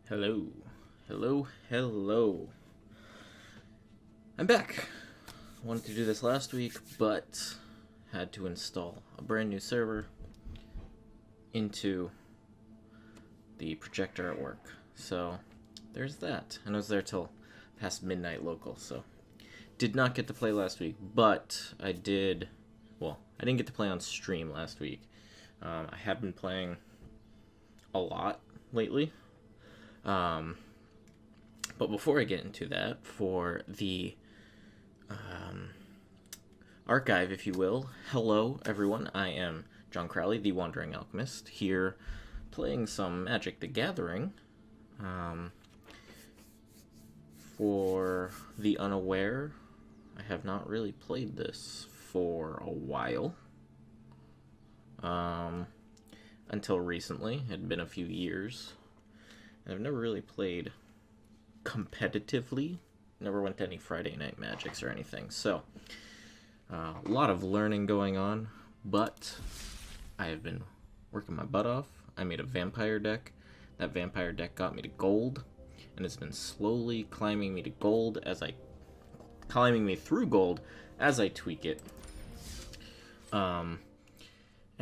Hello, hello. I'm back. Wanted to do this last week, but had to install a brand new server into the projector at work. So there's that. And I was there till past midnight local, so did not get to play last week, but I did. Well, I didn't get to play on stream last week. I have been playing a lot lately. But before I get into that, for the archive, if you will, hello everyone, I am John Crowley, the Wandering Alchemist, here playing some Magic the Gathering. For the unaware, I have not really played this for a while. Until recently, it had been a few years. I've never really played competitively. Never went to any Friday Night Magics or anything. So, a lot of learning going on, but I have been working my butt off. I made a vampire deck. That vampire deck got me to gold, and it's been slowly climbing me to gold climbing me through gold as I tweak it. And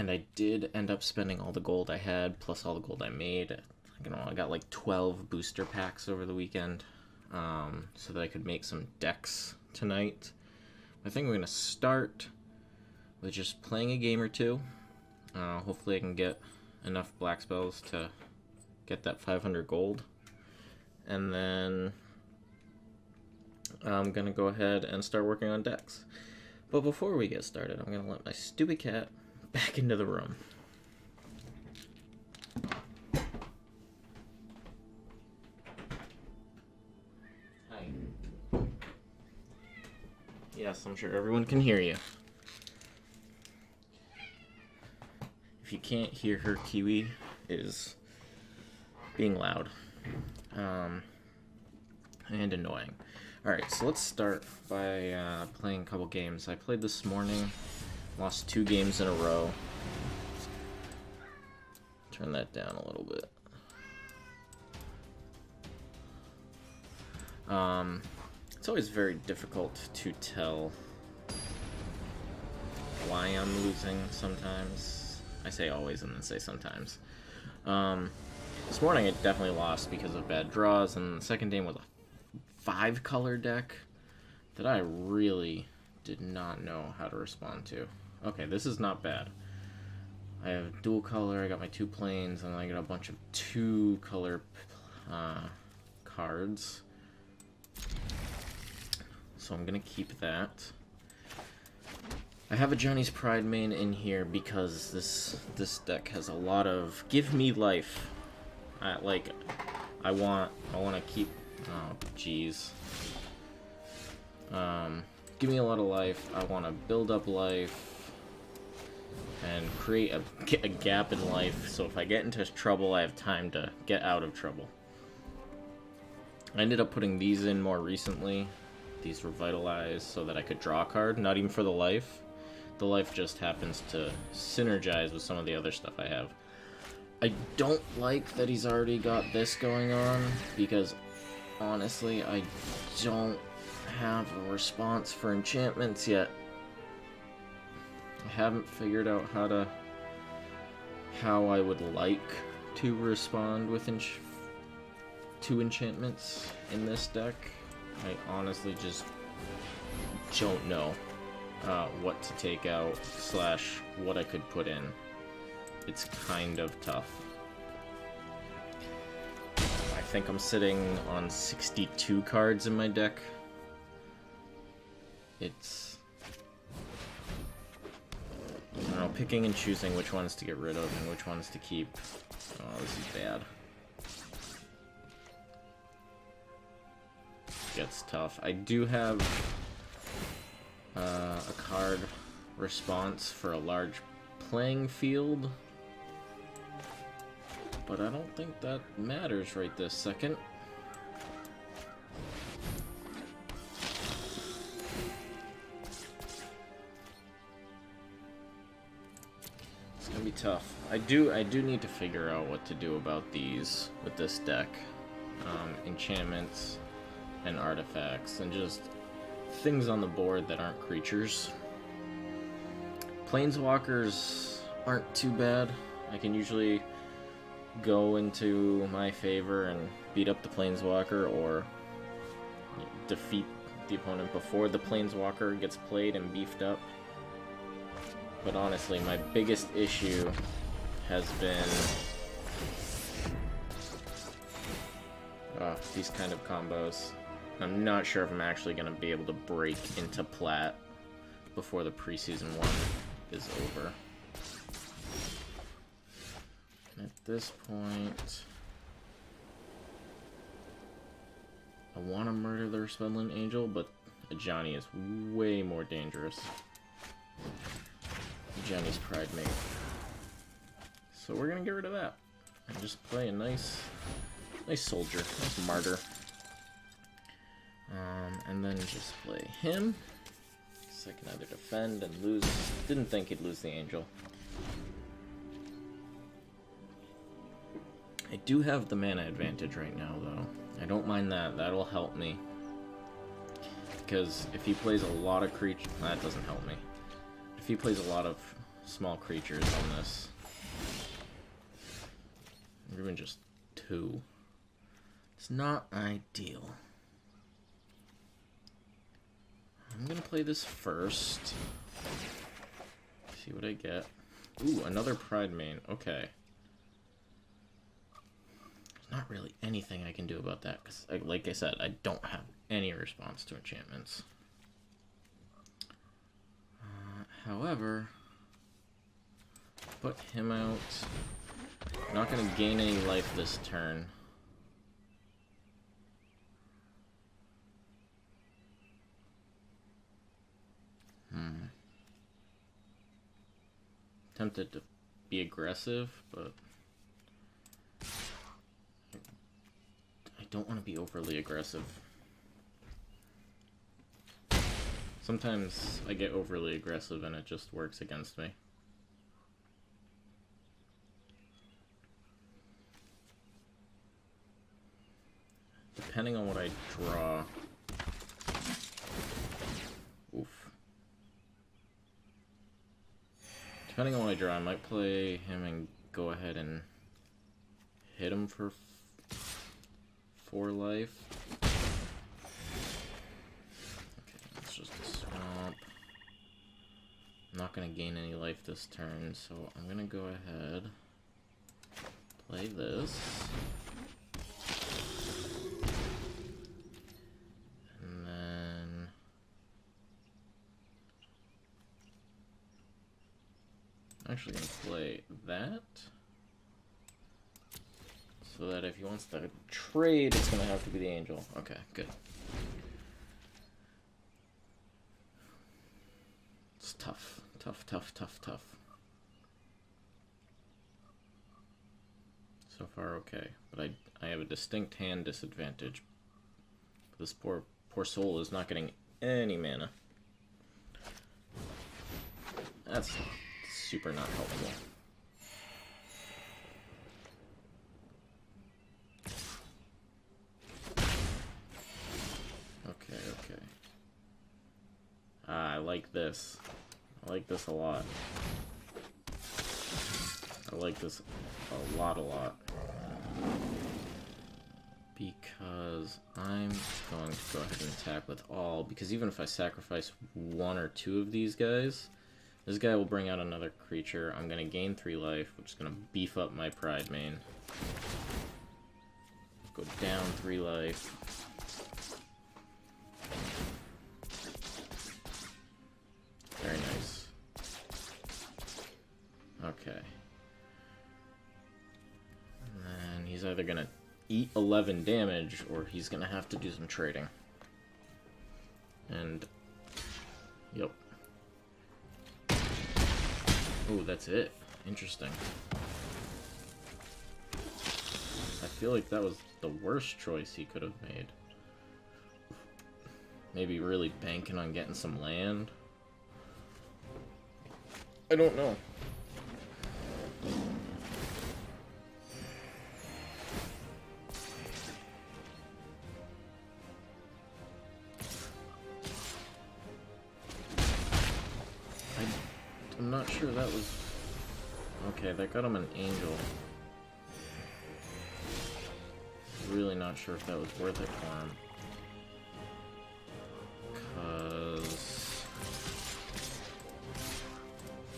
I did end up spending all the gold I had, plus all the gold I made. I got like 12 booster packs over the weekend, so that I could make some decks tonight. I think we're going to start with just playing a game or two. Hopefully I can get enough black spells to get that 500 gold. And then I'm going to go ahead and start working on decks. But before we get started, I'm going to let my stupid cat back into the room. Yes, I'm sure everyone can hear you. If you can't hear her, Kiwi is being loud and annoying. Alright, so let's start by playing a couple games. I played this morning, lost 2 games in a row. Turn that down a little bit. It's always very difficult to tell why I'm losing sometimes. I say always and then say sometimes. This morning I definitely lost because of bad draws, and the second game was a 5-color deck that I really did not know how to respond to. Okay, this is not bad. I have dual color, I got my 2 planes, and I got a bunch of 2-color cards. So I'm gonna keep that. I have a Johnny's Pride main in here because this deck has a lot of give me life. I want to keep. Oh jeez. Give me a lot of life. I want to build up life and create a gap in life. So if I get into trouble, I have time to get out of trouble. I ended up putting these in more recently. These revitalize so that I could draw a card, not even for the life. The life just happens to synergize with some of the other stuff I have. I don't like that he's already got this going on, because honestly, I don't have a response for enchantments yet. I haven't figured out how I would like to respond with to enchantments in this deck. I honestly just don't know what to take out / what I could put in. It's kind of tough. I think I'm sitting on 62 cards in my deck. It's, I don't know, picking and choosing which ones to get rid of and which ones to keep. Oh, this is bad. Gets tough. I do have a card response for a large playing field, but I don't think that matters right this second. It's gonna be tough. I do need to figure out what to do about these with this deck. enchantments and artifacts, and just things on the board that aren't creatures. Planeswalkers aren't too bad. I can usually go into my favor and beat up the Planeswalker, or defeat the opponent before the Planeswalker gets played and beefed up. But honestly, my biggest issue has been these kind of combos. I'm not sure if I'm actually going to be able to break into Plat before the preseason one is over. And at this point, I want to murder the Resplendent Angel, but a Johnny is way more dangerous. Johnny's Pride Mate. So we're gonna get rid of that and just play a nice soldier, nice martyr. And then just play him. So I can either defend and lose. Didn't think he'd lose the angel. I do have the mana advantage right now, though. I don't mind that. That'll help me. Because if he plays a lot of creatures... That doesn't help me. If he plays a lot of small creatures on this... Or even just 2. It's not ideal. I'm gonna play this first. See what I get. Ooh, another Pride Main. Okay. Not really anything I can do about that, because, like I said, I don't have any response to enchantments. However, put him out. Not going to gain any life this turn. Tempted to be aggressive, but I don't want to be overly aggressive. Sometimes I get overly aggressive and it just works against me. Depending on what I draw. Oof. Depending on what I draw, I might play him and go ahead and hit him for 4 life. Okay, let's just swamp. I'm not going to gain any life this turn, so I'm going to go ahead, play this. And then I'm actually going to play that. So that if he wants to trade, it's going to have to be the angel. Okay, good. It's tough. Tough, tough, tough, tough. So far, okay. But I have a distinct hand disadvantage. This poor soul is not getting any mana. That's super not helpful. Okay. I like this. I like this a lot. I like this a lot. Because I'm going to go ahead and attack with all, because even if I sacrifice 1 or 2 of these guys, this guy will bring out another creature. I'm going to gain 3 life, which is going to beef up my Pride Main. Go down 3 life. Very nice. Okay. And then he's either gonna eat 11 damage, or he's gonna have to do some trading. And... Yep. Oh, that's it. Interesting. I feel like that was the worst choice he could have made. Maybe really banking on getting some land. I don't know. I'm not sure that was... Okay, that got him an angel. Really not sure if that was worth it for him. Because...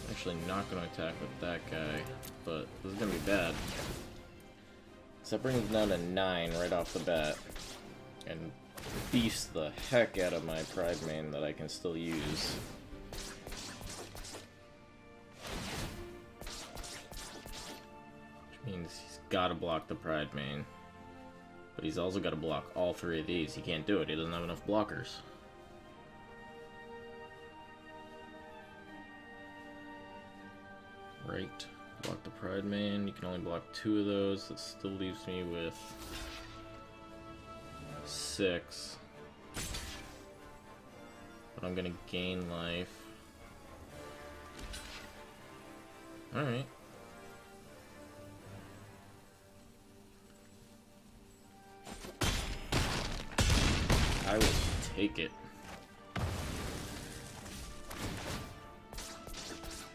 I'm actually not going to attack with that guy, but this is going to be bad. So that brings him down to 9 right off the bat. And beasts the heck out of my Pride main that I can still use. Which means he's gotta block the Pride main. But he's also gotta block all 3 of these. He can't do it, he doesn't have enough blockers. Right. Block the Pride main. You can only block 2 of those. That still leaves me with 6. But I'm gonna gain life. Alright. I will take it.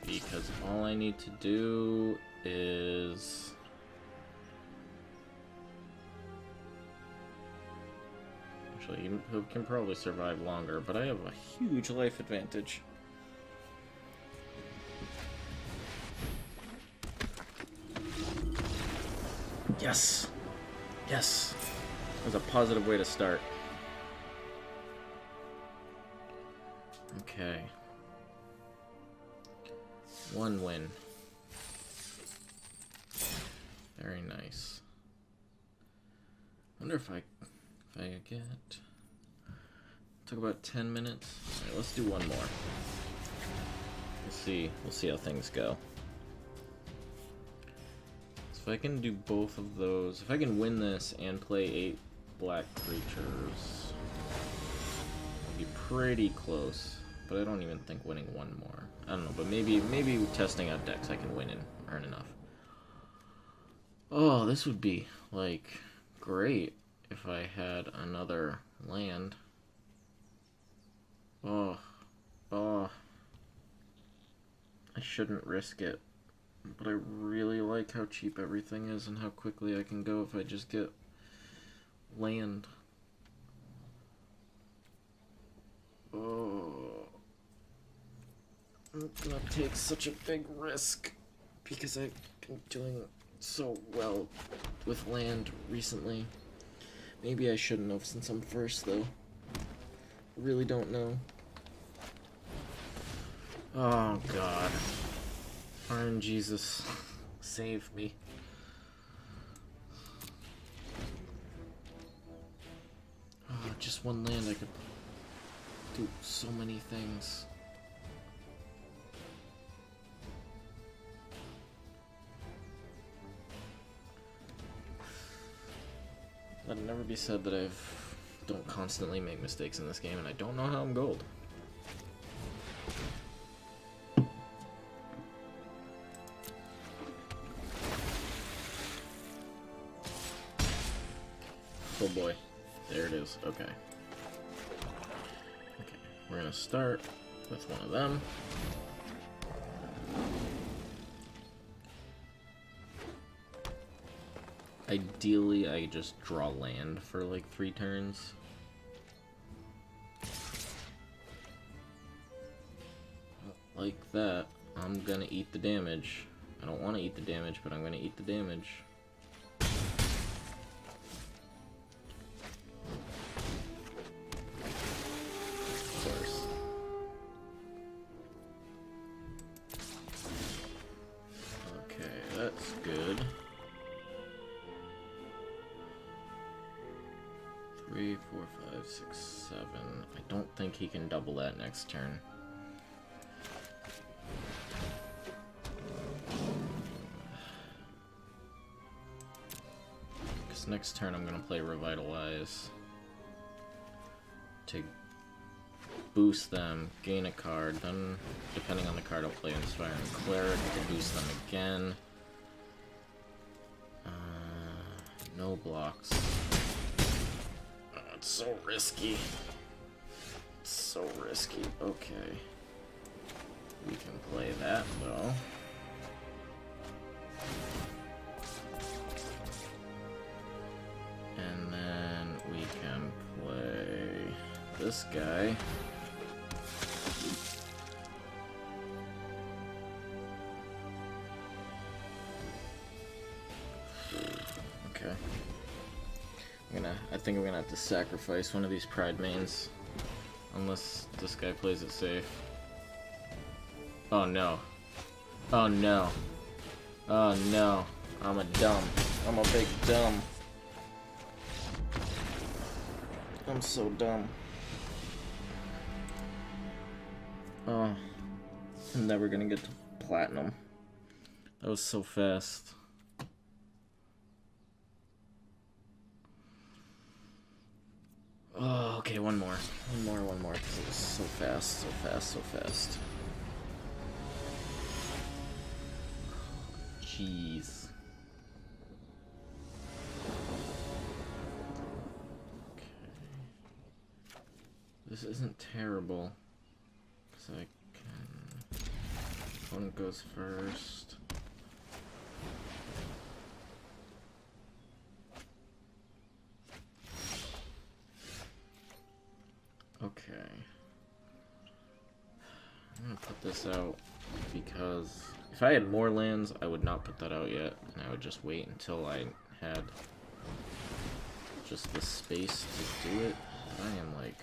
Because all I need to do is... Actually, he can probably survive longer, but I have a huge life advantage. Yes! Yes! That was a positive way to start. Okay. 1 win. Very nice. Wonder if I get... Took about 10 minutes. Alright, let's do 1 more. We'll see how things go. So if I can do both of those, if I can win this and play 8 black creatures, it'll be pretty close. But I don't even think winning 1 more. I don't know, but maybe testing out decks I can win and earn enough. Oh, this would be, like, great if I had another land. Oh. I shouldn't risk it. But I really like how cheap everything is and how quickly I can go if I just get land. Oh. I'm gonna take such a big risk because I've been doing so well with land recently. Maybe I shouldn't have since I'm first, though. Really don't know. Oh god. Iron Jesus, save me. Oh, just 1 land I could do so many things. Let it never be said that I don't constantly make mistakes in this game, and I don't know how I'm gold. Oh boy. There it is. Okay. Okay, we're gonna start with one of them. Ideally, I just draw land for like 3 turns. Like that, I'm gonna eat the damage. I don't want to eat the damage, but I'm gonna eat the damage. Of course. Okay, that's good. 3, 4, 5, 6, 7. I don't think he can double that next turn. Because next turn I'm going to play Revitalize to boost them, gain a card, then depending on the card I'll play Inspiring Cleric to boost them again. No blocks. It's so risky. It's so risky. Okay. We can play that, though. And then we can play this guy. Okay. I think I'm gonna have to sacrifice one of these Pride mains. Unless this guy plays it safe. Oh no. Oh no. Oh no. I'm a big dumb. I'm so dumb. Oh. I'm never gonna get to platinum. That was so fast. Oh, okay, one more, because it was so fast, so fast. Jeez. Okay. This isn't terrible, because I can... Opponent goes first. Okay. I'm gonna put this out because if I had more lands, I would not put that out yet, and I would just wait until I had just the space to do it. I am like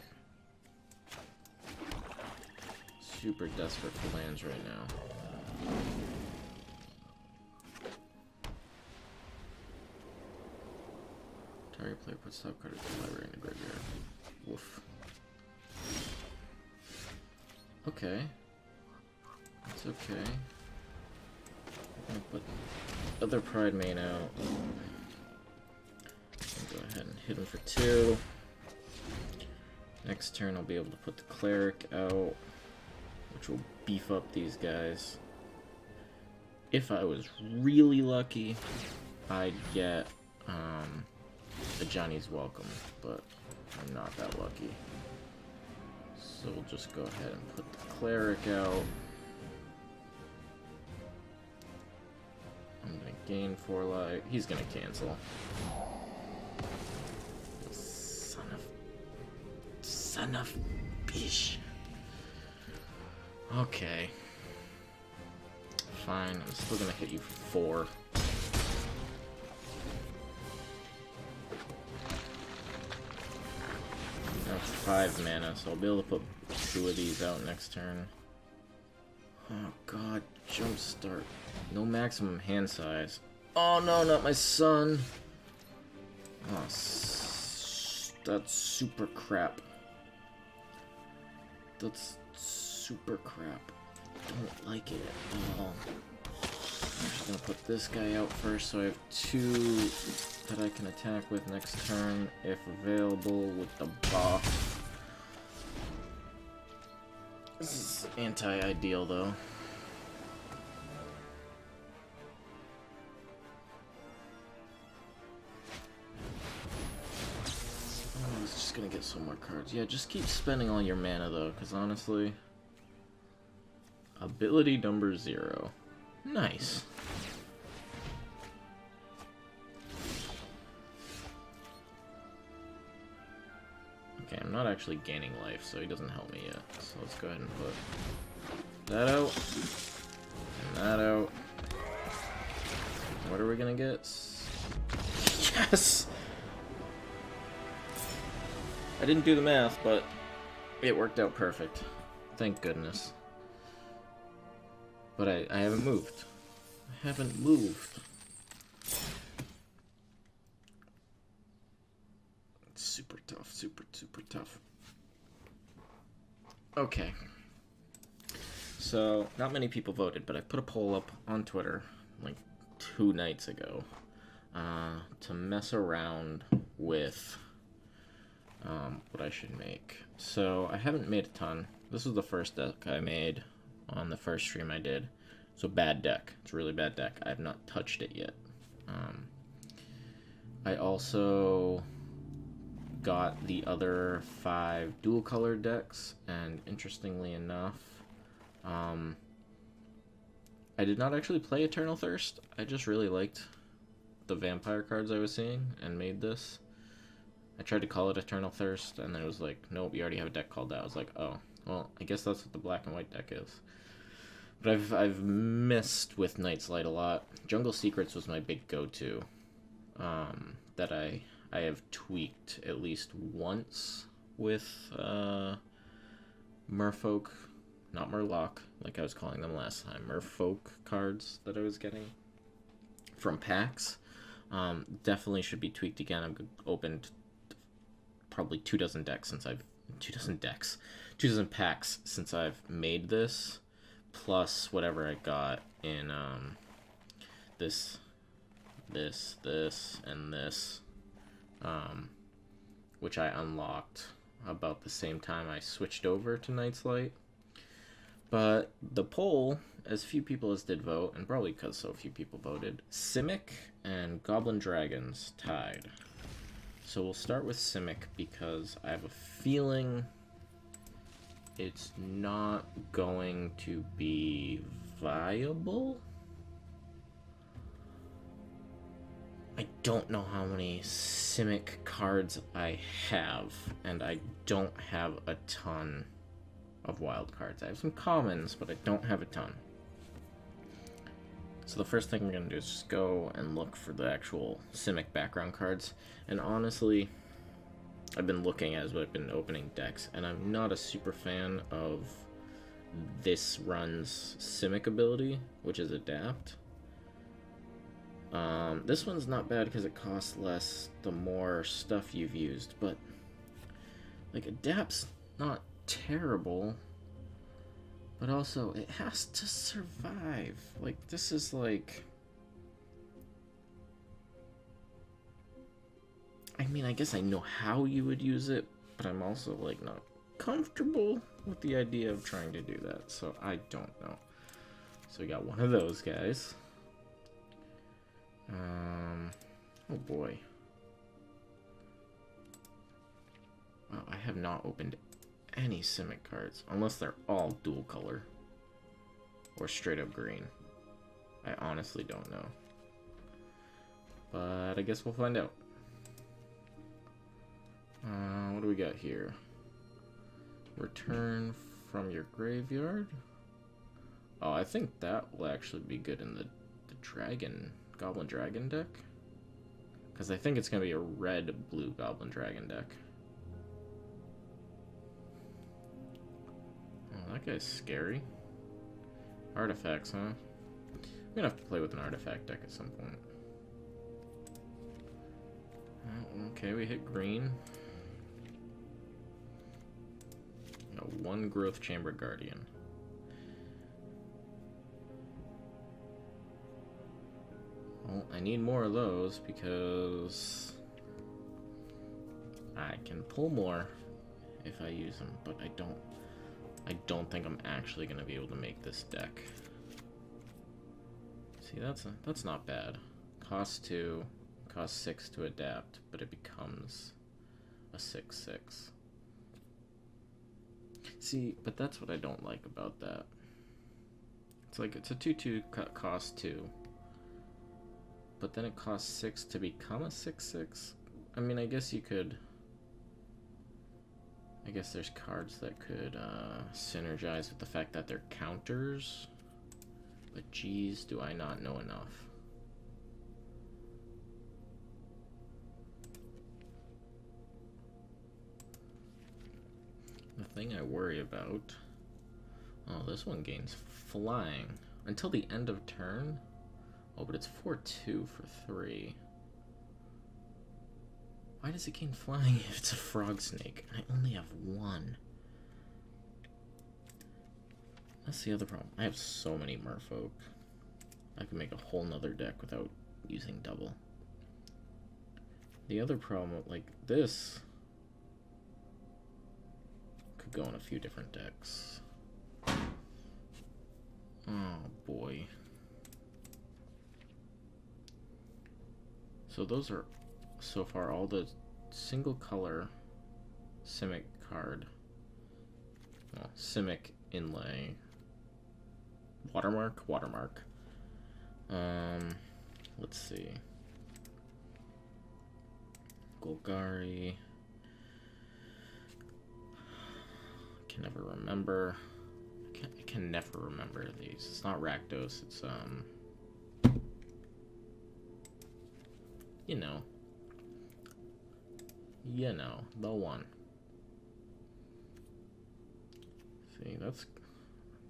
super desperate for lands right now. Target player puts top card of the library in the graveyard. Woof. Okay. It's okay. I'm gonna put other Pride main out. Go ahead and hit him for 2. Next turn I'll be able to put the Cleric out, which will beef up these guys. If I was really lucky, I'd get a Johnny's Welcome, but I'm not that lucky. So we'll just go ahead and put the Cleric out. I'm gonna gain 4 life. He's gonna cancel. Son of bitch. Okay. Fine, I'm still gonna hit you for 4. That's 5 mana, so I'll be able to put 2 of these out next turn. Oh god, jumpstart. No maximum hand size. Oh no, not my son. Oh, that's super crap. That's super crap. Don't like it at all. I'm just gonna put this guy out first so I have 2 that I can attack with next turn if available with the buff. This is anti-ideal though. Oh, I was just gonna get some more cards. Yeah, just keep spending all your mana though, because honestly... Ability number 0. Nice. Okay, I'm not actually gaining life, so he doesn't help me yet. So let's go ahead and put that out. And that out. What are we gonna get? Yes! I didn't do the math, but it worked out perfect. Thank goodness. But I haven't moved. I haven't moved. It's super tough, super tough. Okay. So, not many people voted, but I put a poll up on Twitter like 2 nights ago to mess around with what I should make. So, I haven't made a ton. This was the first deck I made on the first stream I did. So bad deck. It's a really bad deck. I have not touched it yet. I also got the other 5 dual color decks, and interestingly enough, I did not actually play Eternal Thirst. I just really liked the vampire cards I was seeing and made this. I tried to call it Eternal Thirst, and then it was like, nope, you already have a deck called that. I was like, oh, well, I guess that's what the black and white deck is. But I've missed with Night's Light a lot. Jungle Secrets was my big go-to, that I have tweaked at least once with Merfolk, not Murloc, like I was calling them last time, Merfolk cards that I was getting from packs. Definitely should be tweaked again. I've opened probably 24 decks since I've 24 packs since I've made this, plus whatever I got in this, and this, which I unlocked about the same time I switched over to Night's Light. But the poll, as few people as did vote, and probably because so few people voted, Simic and Goblin Dragons tied. So we'll start with Simic because I have a feeling it's not going to be viable. I don't know how many Simic cards I have, and I don't have a ton of wild cards. I have some commons, but I don't have a ton. So the first thing I'm going to do is just go and look for the actual Simic background cards. And honestly, I've been looking as I've been opening decks, and I'm not a super fan of this run's Simic ability, which is Adapt. This one's not bad because it costs less the more stuff you've used, but like Adapt's not terrible, but also it has to survive. Like, this is like, I mean, I guess I know how you would use it, but I'm also like not comfortable with the idea of trying to do that, so I don't know. So we got one of those guys. Oh boy. Wow, I have not opened any Simic cards, unless they're all dual color or straight up green. I honestly don't know, but I guess we'll find out. What do we got here? Return from your graveyard. Oh, I think that will actually be good in the Goblin Dragon deck, because I think it's going to be a red-blue Goblin Dragon deck. Oh, that guy's scary. Artifacts, huh? I'm going to have to play with an artifact deck at some point. Okay, we hit green. One Growth Chamber Guardian. Well, I need more of those because I can pull more if I use them, but I don't think I'm actually going to be able to make this deck. See, that's not bad. Cost 2, cost 6 to adapt, but it becomes a 6/6. See, but that's what I don't like about that. It's like it's a 2/2 cost 2. But then it costs 6 to become a 6/6. I mean, I guess you could. I guess there's cards that could synergize with the fact that they're counters. But geez, do I not know enough. The thing I worry about. Oh, this one gains flying until the end of turn. Oh, but it's 4/2 for 3. Why does it gain flying if it's a frog snake? I only have 1. That's the other problem. I have so many merfolk. I can make a whole nother deck without using double. The other problem, like this, could go in a few different decks. Oh boy. So those are so far all the single color Simic card. Well, Simic inlay Watermark? Watermark. Let's see. Golgari. Can never remember. I can never remember these. It's not Rakdos, it's you know. You know, the one. See, this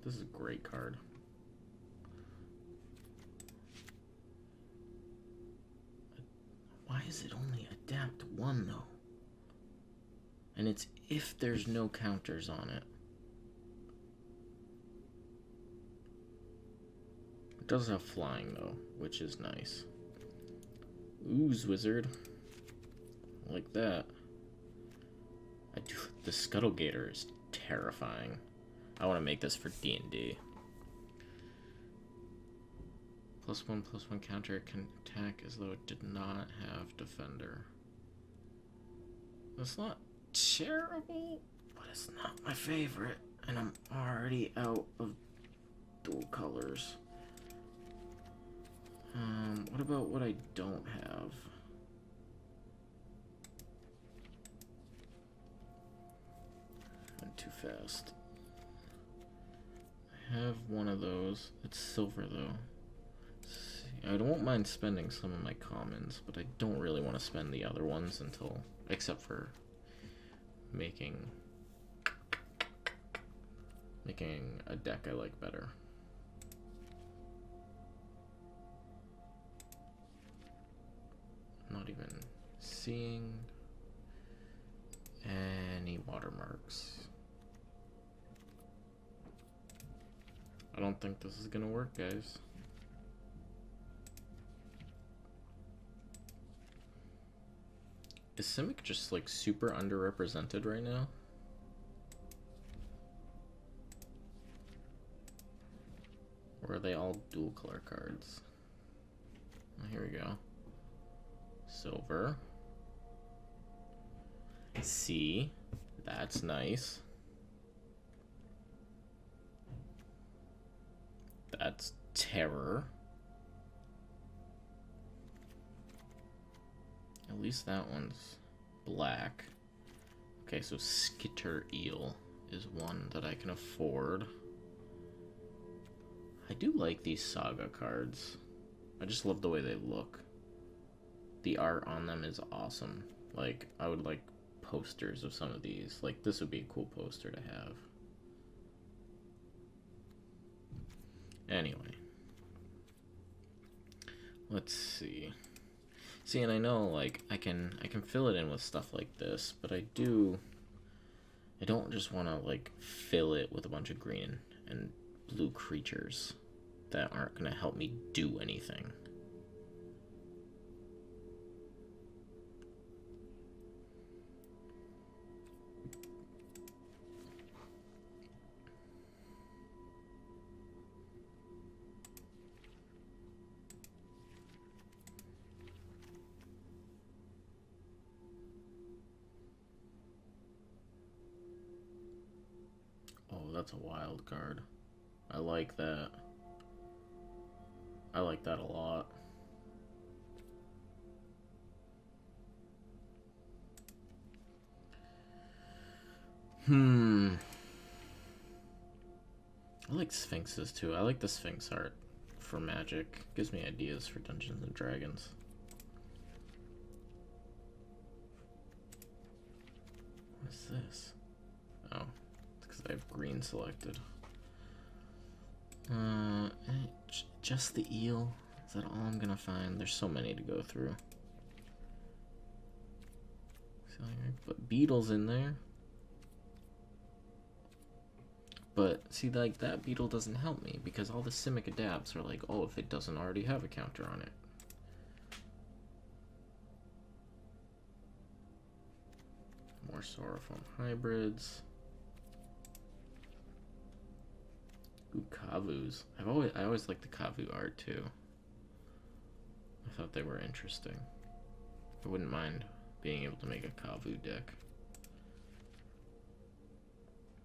is a great card. Why is it only adapt 1 though? And it's if there's no counters on it. It does have flying though, which is nice. Ooze Wizard. Like that. The Scuttle Gator is terrifying. I want to make this for D&D. +1/+1 counter can attack as though it did not have defender. That's not terrible, but it's not my favorite, and I'm already out of dual colors. What about what I don't have? Went too fast. I have one of those. It's silver though. I don't mind spending some of my commons, but I don't really want to spend the other ones until, except for making a deck I like better. Not even seeing any watermarks. I don't think this is gonna work, guys. Is Simic just like super underrepresented right now? Or are they all dual color cards? Oh, here we go. Silver. C. That's nice. That's terror. At least that one's black. Okay, so Skitter Eel is one that I can afford. I do like these Saga cards. I just love the way they look. The art on them is awesome. Like, I would like posters of some of these. Like, this would be a cool poster to have. Anyway. Let's see. See, and I know, like, I can fill it in with stuff like this, but I don't just want to, like, fill it with a bunch of green and blue creatures that aren't going to help me do anything. Oh, that's a wild card. I like that. I like that a lot. I like Sphinxes too. I like the Sphinx art for Magic. Gives me ideas for Dungeons and Dragons. What is this? Oh, it's because I have green selected. Just the eel? Is that all I'm gonna find? There's so many to go through. So I put beetles in there. But see, like, that beetle doesn't help me because all the Simic adapts are like, oh, if it doesn't already have a counter on it. More Sauroform hybrids. Ooh, Kavus. I always liked the Kavu art too. I thought they were interesting. I wouldn't mind being able to make a Kavu deck.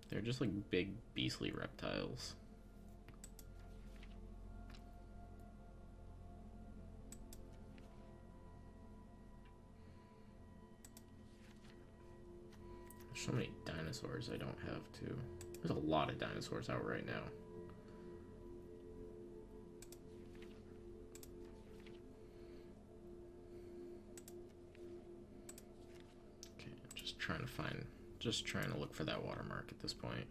They're just like big beastly reptiles. So many dinosaurs I don't have too. There's a lot of dinosaurs out right now. Okay, I'm just trying to look for that watermark at this point.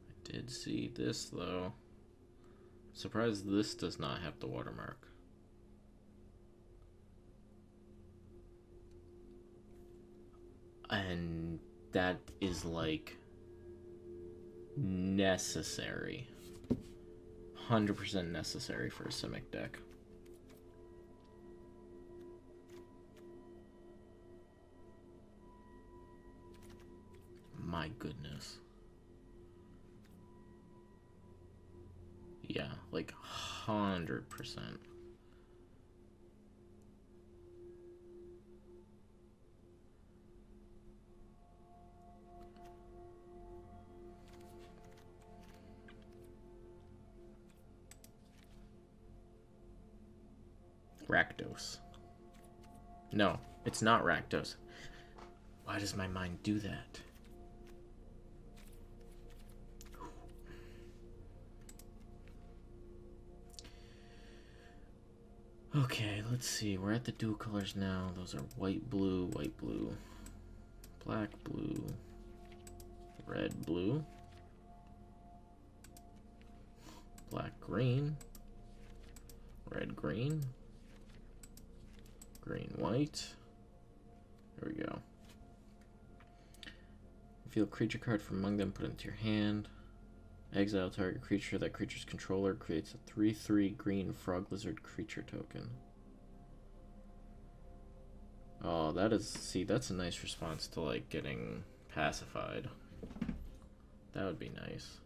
I did see this though. Surprised this does not have the watermark. And that is like necessary. 100% necessary for a Simic deck. My goodness. Yeah, like 100%. Rakdos. No, it's not Rakdos. Why does my mind do that? Okay, let's see. We're at the dual colors now. Those are white, blue, black, blue, red, blue, black, green, red, green, green, white. There we go. Reveal a creature card from among them, put it into your hand. Exile target creature. That creature's controller creates a 3/3 green frog lizard creature token. Oh, that is... See, that's a nice response to, like, getting pacified. That would be nice.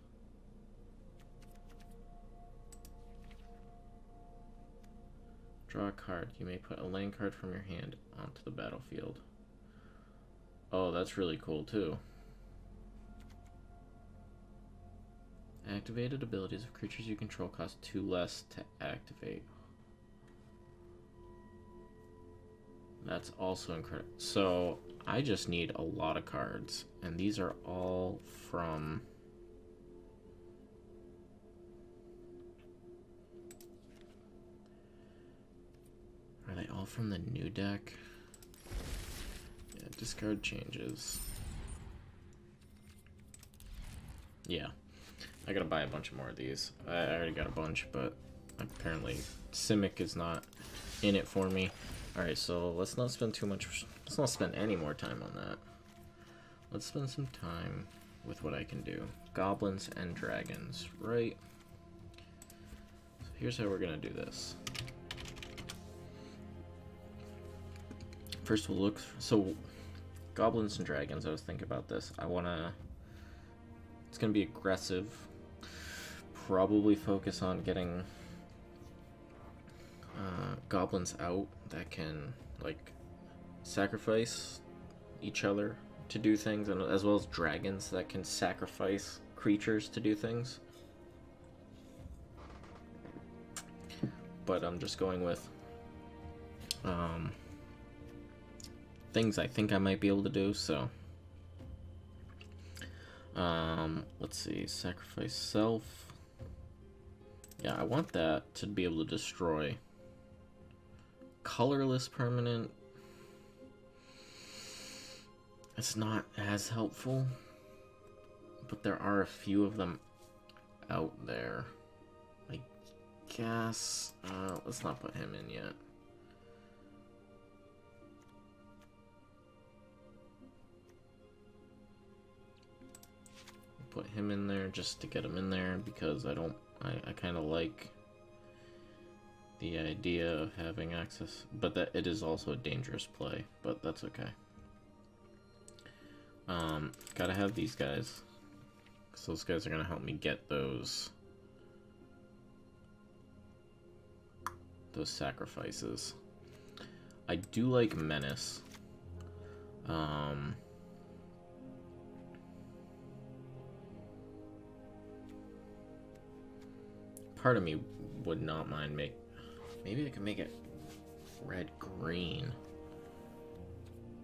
Draw a card. You may put a land card from your hand onto the battlefield. Oh, that's really cool, too. Activated abilities of creatures you control cost 2 less to activate. That's also incredible. So, I just need a lot of cards. And these are all from... Are they all from the new deck? Yeah, discard changes. Yeah. I gotta buy a bunch more of these. I already got a bunch, but apparently Simic is not in it for me. Alright, so let's not spend let's not spend any more time on that. Let's spend some time with what I can do. Goblins and dragons, right? So here's how we're gonna do this. First we'll look, so goblins and dragons, I was thinking about this. It's gonna be aggressive. Probably focus on getting goblins out that can like sacrifice each other to do things, and as well as dragons that can sacrifice creatures to do things. But I'm just going with things I think I might be able to do, so let's see, sacrifice self. Yeah, I want that to be able to destroy. Colorless permanent. It's not as helpful, but there are a few of them out there. I guess, let's not put him in yet. Put him in there just to get him in there because I kind of like the idea of having access, but that it is also a dangerous play, but that's okay. Gotta have these guys, because those guys are gonna help me get those sacrifices. I do like Menace. Part of me would not mind maybe I can make it Red-green.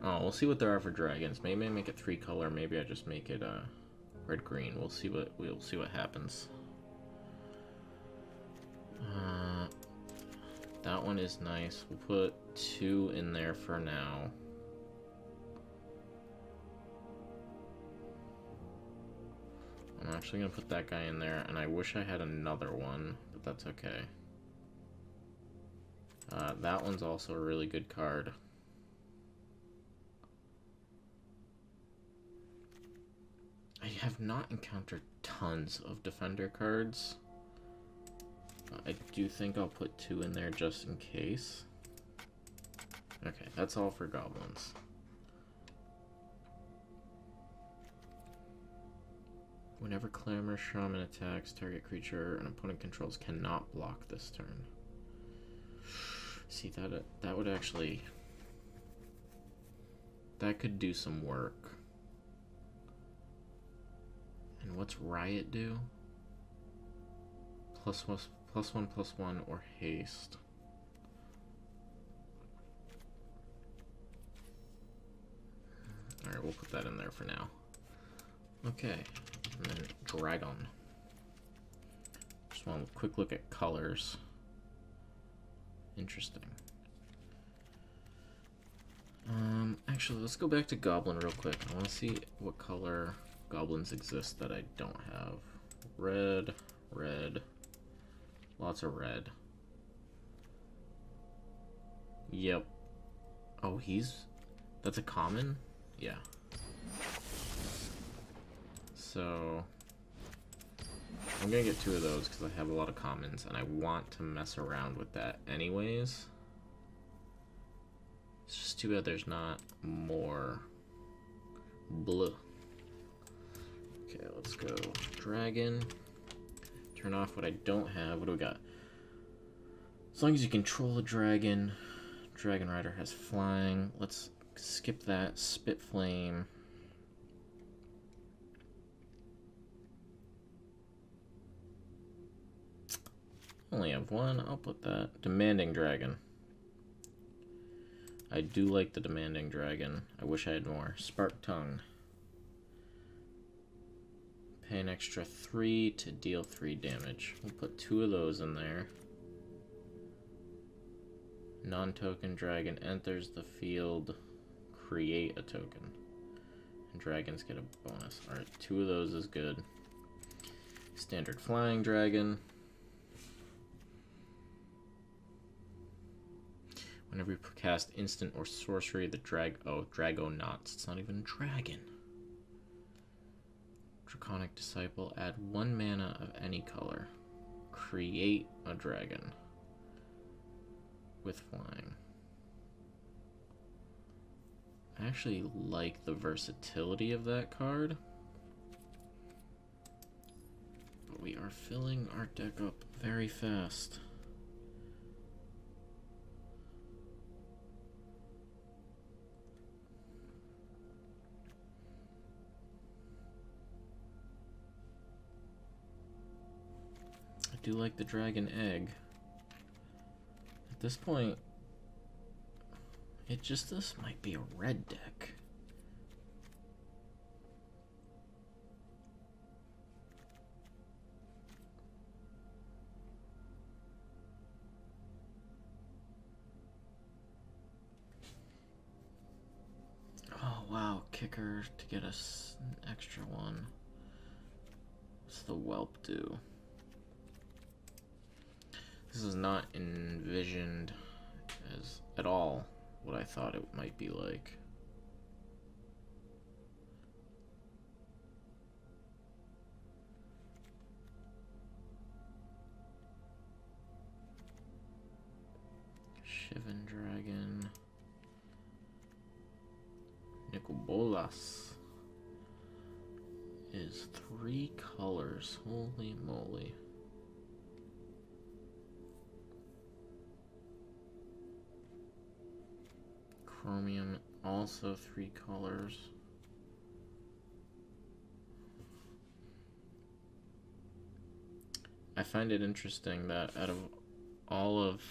Oh, we'll see what there are for dragons. Maybe I make it 3-color. Maybe I just make it red-green. We'll see what happens. That one is nice. We'll put 2 in there for now. I'm actually gonna put that guy in there, and I wish I had another one, but that's okay. That one's also a really good card. I have not encountered tons of defender cards. I do think I'll put 2 in there just in case. Okay, that's all for goblins. Whenever Clamor Shaman attacks, target creature an opponent controls cannot block this turn. See, that would actually... that could do some work. And what's Riot do? +1/+1 or haste. Alright, we'll put that in there for now. Okay, and then Dragon. Just want a quick look at colors. Interesting. Actually, let's go back to Goblin real quick. I want to see what color goblins exist that I don't have. Red, red, lots of red. Yep. Oh, that's a common? Yeah. So, I'm gonna get 2 of those because I have a lot of commons and I want to mess around with that anyways. It's just too bad there's not more blue. Okay, let's go dragon. Turn off what I don't have. What do we got? As long as you control a dragon, Dragon Rider has flying. Let's skip that. Spit Flame. Only have 1. I'll put that. Demanding Dragon. I do like the Demanding Dragon. I wish I had more. Spark Tongue. Pay an extra 3 to deal 3 damage. We'll put 2 of those in there. Non-token dragon enters the field. Create a token. And dragons get a bonus. Alright, 2 of those is good. Standard flying dragon. Whenever you cast instant or sorcery, the Dragonauts. It's not even dragon. Draconic Disciple. Add 1 mana of any color. Create a dragon. With flying. I actually like the versatility of that card. But we are filling our deck up very fast. I do like the dragon egg. At this point, this might be a red deck. Oh wow, kicker to get us an extra 1. What's the whelp do? This is not envisioned as at all what I thought it might be like. Shivan Dragon. Nicobolas is 3 colors. Holy moly. Chromium, also 3 colors. I find it interesting that out of all of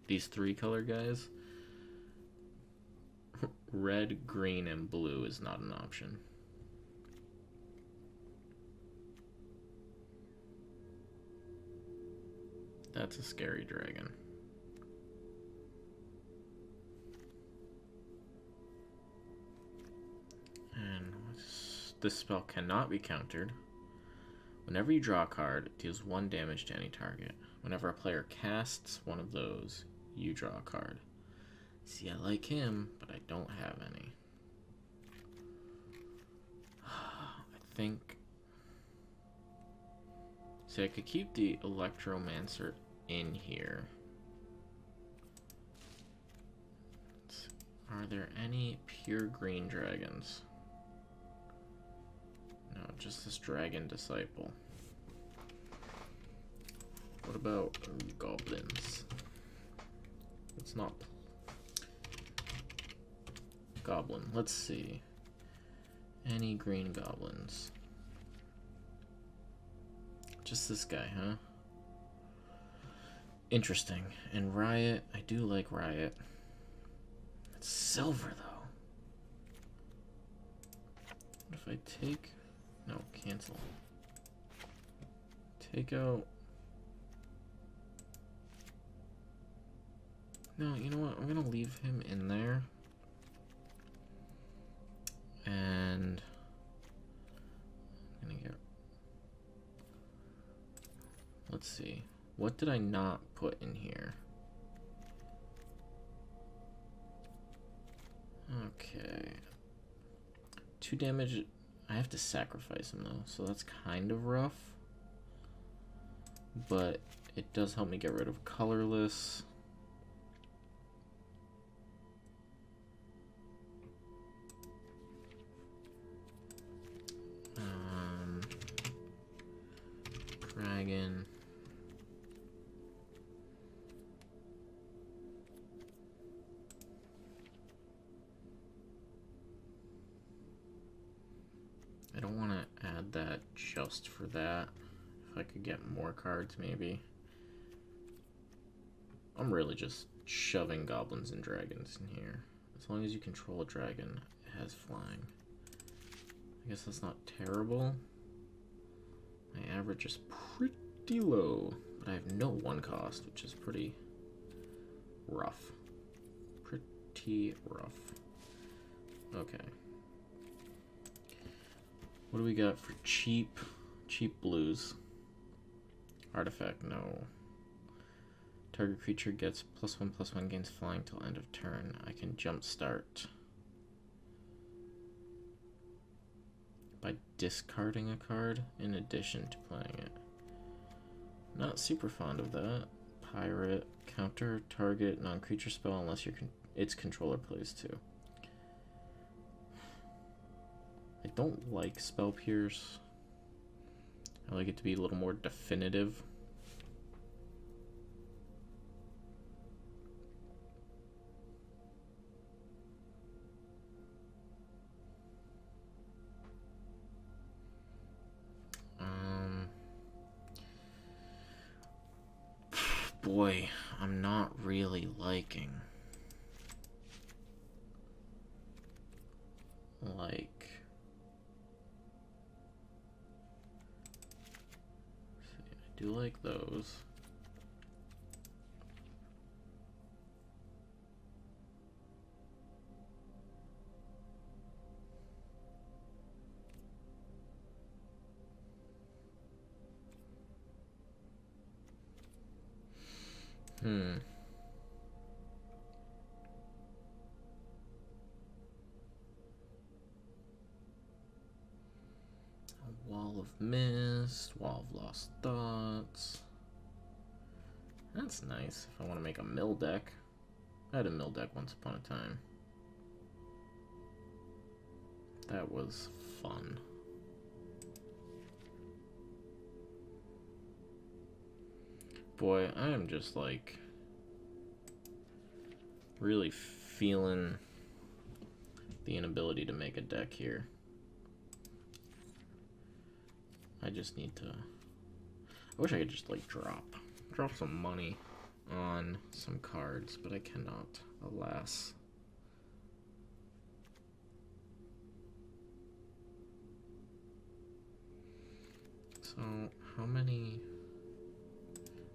these 3-color guys, red, green, and blue is not an option. That's a scary dragon. And this spell cannot be countered. Whenever you draw a card, it deals 1 damage to any target. Whenever a player casts one of those, you draw a card. See, I like him, but I don't have any. I think... See, I could keep the Electromancer in here. Are there any pure green dragons? No, just this Dragon Disciple. What about goblins? It's not... Goblin. Let's see. Any green goblins? Just this guy, huh? Interesting. And Riot, I do like Riot. It's silver, though. What if I take... No, cancel. Take out... No, you know what? I'm gonna leave him in there. And... I'm gonna get... Let's see. What did I not put in here? Okay. 2 damage. I have to sacrifice him though, so that's kind of rough. But it does help me get rid of colorless. Dragon. I don't want to add that just for that. If I could get more cards, maybe. I'm really just shoving goblins and dragons in here. As long as you control a dragon, it has flying. I guess that's not terrible. My average is pretty low, but I have no 1 cost, which is pretty rough. Pretty rough. Okay. What do we got for cheap blues? Artifact, no. Target creature gets +1/+1, gains flying till end of turn. I can jump start by discarding a card in addition to playing it. Not super fond of that. Pirate, counter target non-creature spell unless its controller plays too. I don't like Spell Pierce. I like it to be a little more definitive. Boy, I'm not really liking I do like those. Wall of Mist, Wall of Lost Thoughts. That's nice if I want to make a mill deck. I had a mill deck once upon a time. That was fun. Boy, I am just like really feeling the inability to make a deck here. I just need to... I wish I could just like drop some money on some cards, but I cannot, alas. So, how many...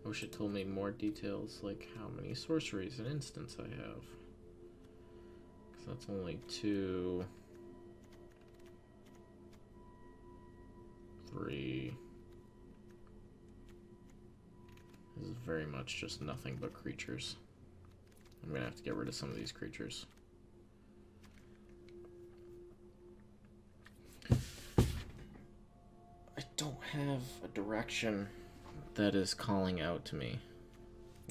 I wish it told me more details, like how many sorceries and instants I have. Because that's only 2... 3... This is very much just nothing but creatures. I'm gonna have to get rid of some of these creatures. I don't have a direction that is calling out to me,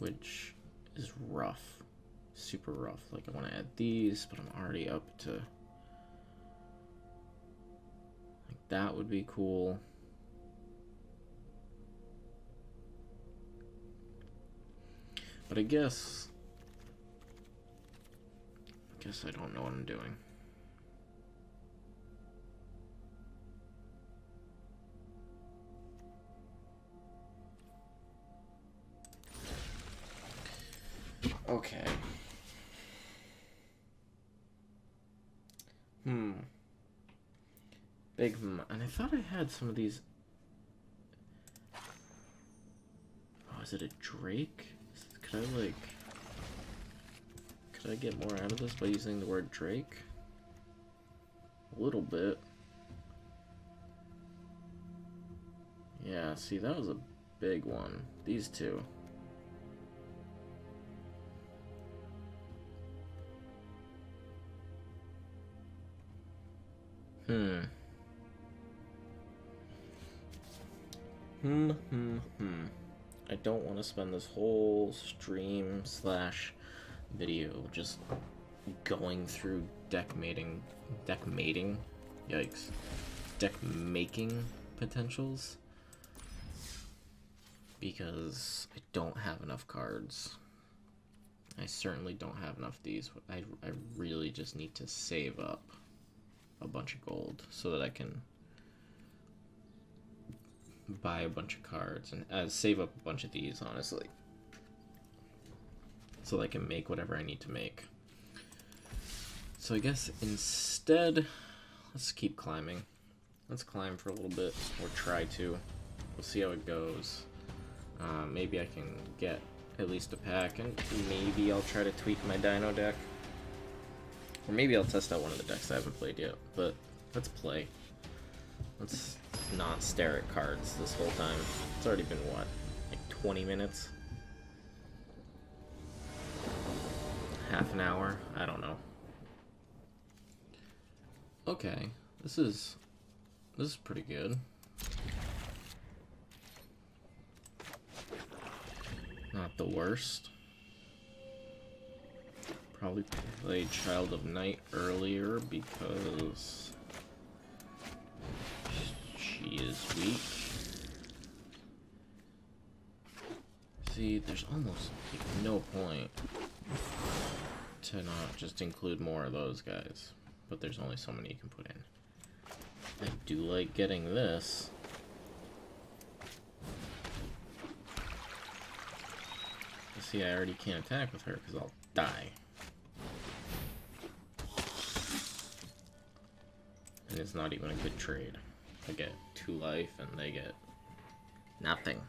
which is rough. Super rough. Like, I want to add these, but I'm already up to... Like, that would be cool. But I guess I don't know what I'm doing. Okay. Big and I thought I had some of these. Oh, is it a Drake? Could I get more out of this by using the word Drake? A little bit. Yeah, see, that was a big one. These two. I don't want to spend this whole stream / video just going through deck mating, yikes, deck making potentials, because I don't have enough cards. I certainly don't have enough of these. I really just need to save up a bunch of gold so that I can buy a bunch of cards and save up a bunch of these, honestly, so that I can make whatever I need to make. So I guess instead, let's keep climbing. Let's climb for a little bit, or try to. We'll see how it goes. Maybe I can get at least a pack, and maybe I'll try to tweak my Dino deck. Or maybe I'll test out one of the decks I haven't played yet, but let's play. Let's not stare at cards this whole time. It's already been, what, like 20 minutes? Half an hour? I don't know. Okay, this is pretty good. Not the worst. Probably played Child of Night earlier because she is weak. See, there's almost like no point to not just include more of those guys, but there's only so many you can put in. I do like getting this. See, I already can't attack with her because I'll die. And it's not even a good trade. I get 2 life and they get nothing.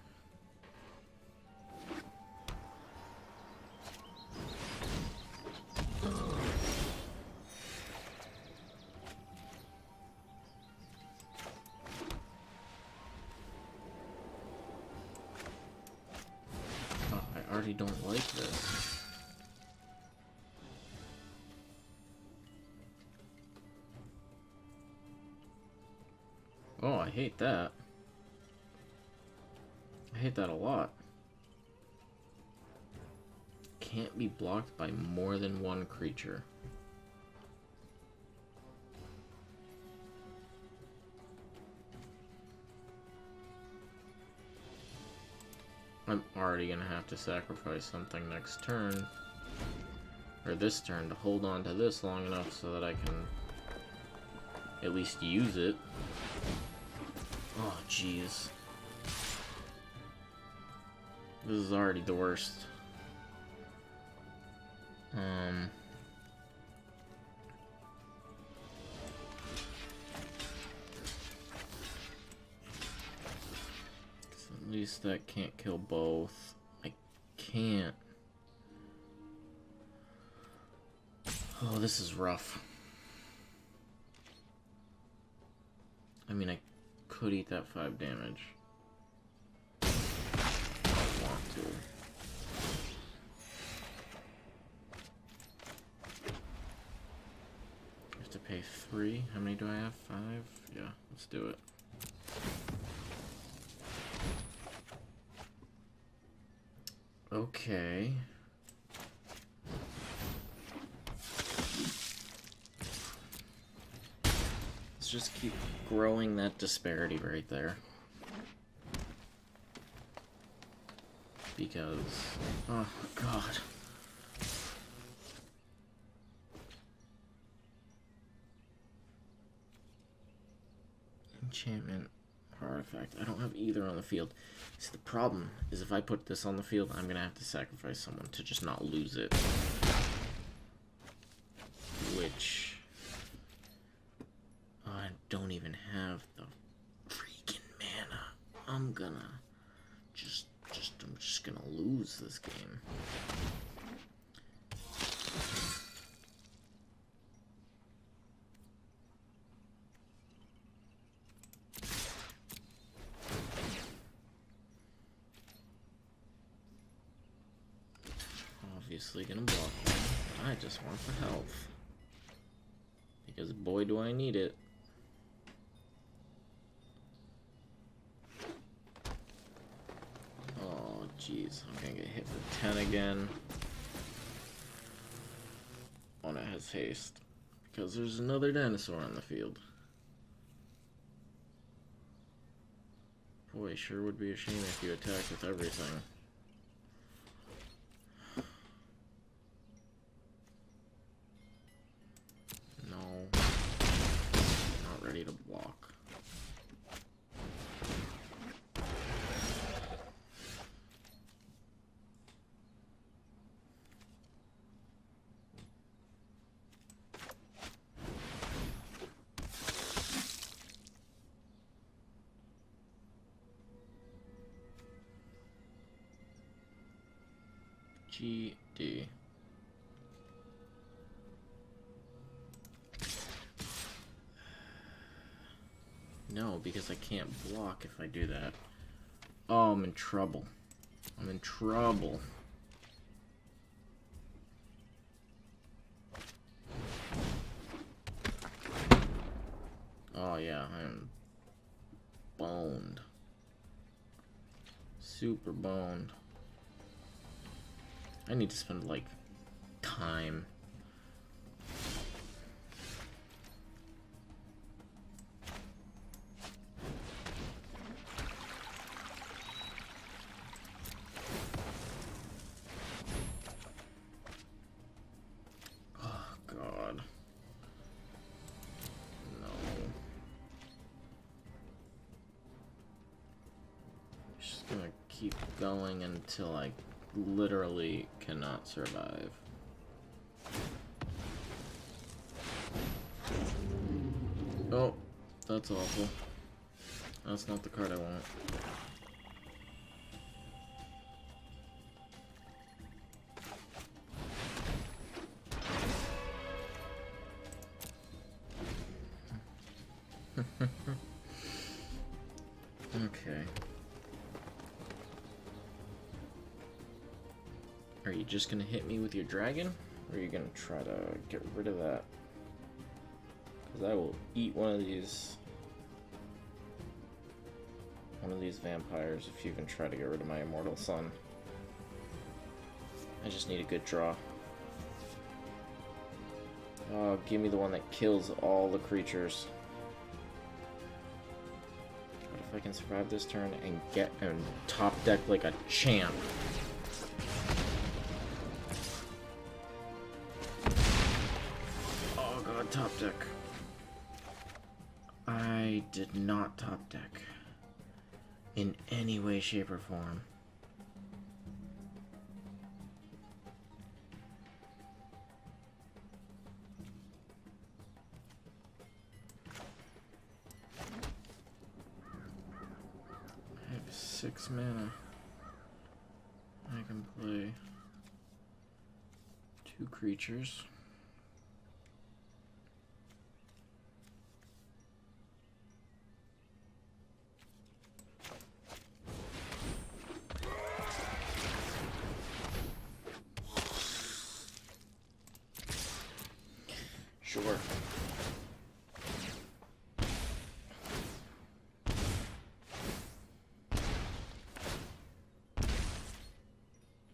I already don't like this. Oh, I hate that. I hate that a lot. Can't be blocked by more than one creature. I'm already gonna have to sacrifice something next turn, or this turn, to hold on to this long enough so that I can at least use it. Oh, jeez. This is already the worst. At least that can't kill both. I can't. Oh, this is rough. I mean, I could eat that 5 damage. I don't want to. I have to pay 3. How many do I have? 5? Yeah, let's do it. Okay. Let's just keep growing that disparity right there. Because, oh god. Enchantment, artifact. I don't have either on the field. See, the problem is if I put this on the field, I'm gonna have to sacrifice someone to just not lose it. Which I don't even have the freaking mana. I'm just gonna lose this game. Obviously gonna block one. I just want the health. Because boy do I need it. Oh jeez, I'm gonna get hit for 10 again. Oh, and it has haste. Because there's another dinosaur on the field. Boy, sure would be a shame if you attacked with everything. Ready to block. GD. No, because I can't block if I do that. Oh, I'm in trouble. I'm in trouble. Oh yeah, I am boned. Super boned. I need to spend, like, time. Keep going until I literally cannot survive. Oh, that's awful. That's not the card I want. Okay. Are you just gonna hit me with your dragon? Or are you gonna try to get rid of that? Because I will eat one of these vampires if you even try to get rid of my immortal son. I just need a good draw. Oh, give me the one that kills all the creatures. What if I can survive this turn and get and top deck like a champ? Top deck. I did not top deck in any way, shape, or form. I have 6 mana. I can play 2 creatures. Sure.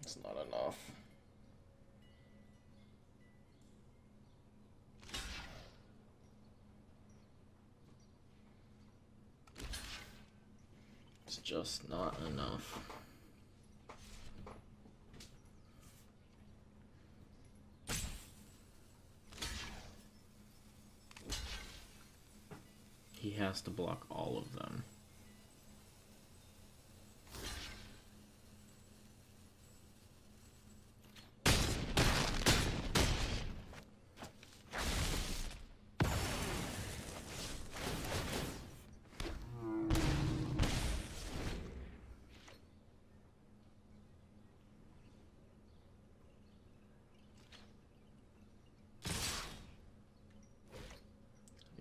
It's not enough. It's just not enough. He has to block all of them.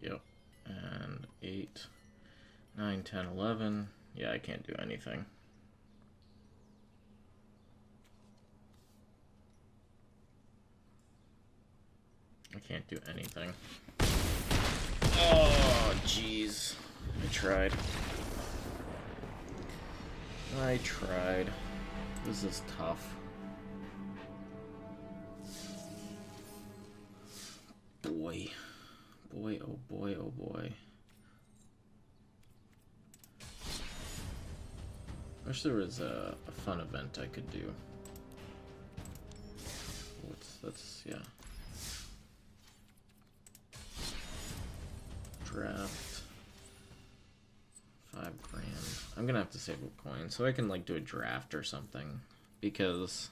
Yep. And 8, 9, 10, 11. Yeah, I can't do anything. I can't do anything. Oh, jeez. I tried. This is tough. Boy. Boy, oh boy, oh boy. I wish there was a fun event I could do. That's, yeah. Draft. 5 grand. I'm gonna have to save a coin so I can like do a draft or something, because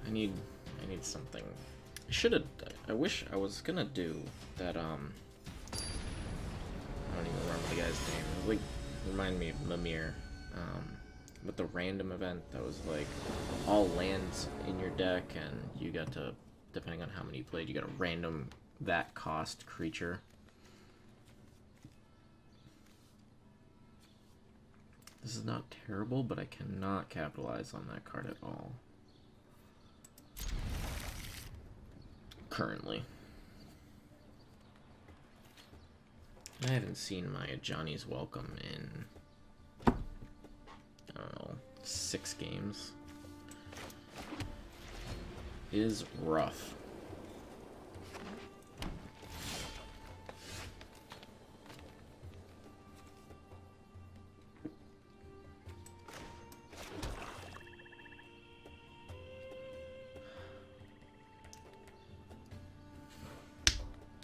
I need something. I wish I was gonna do that, I don't even remember the guy's name. It was like, remind me of Mimir, with the random event that was like all lands in your deck, and you got to, depending on how many you played, you got a random that cost creature. This is not terrible, but I cannot capitalize on that card at all. Currently. I haven't seen my Johnny's Welcome in, I don't know, 6 games. It is rough.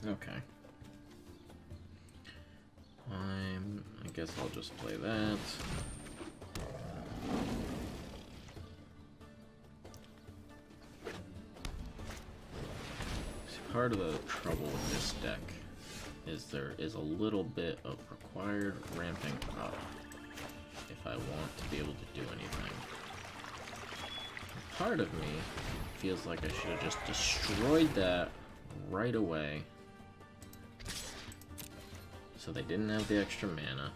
Okay. I guess I'll just play that. See, part of the trouble with this deck is there is a little bit of required ramping up if I want to be able to do anything. Part of me feels like I should have just destroyed that right away, so they didn't have the extra mana.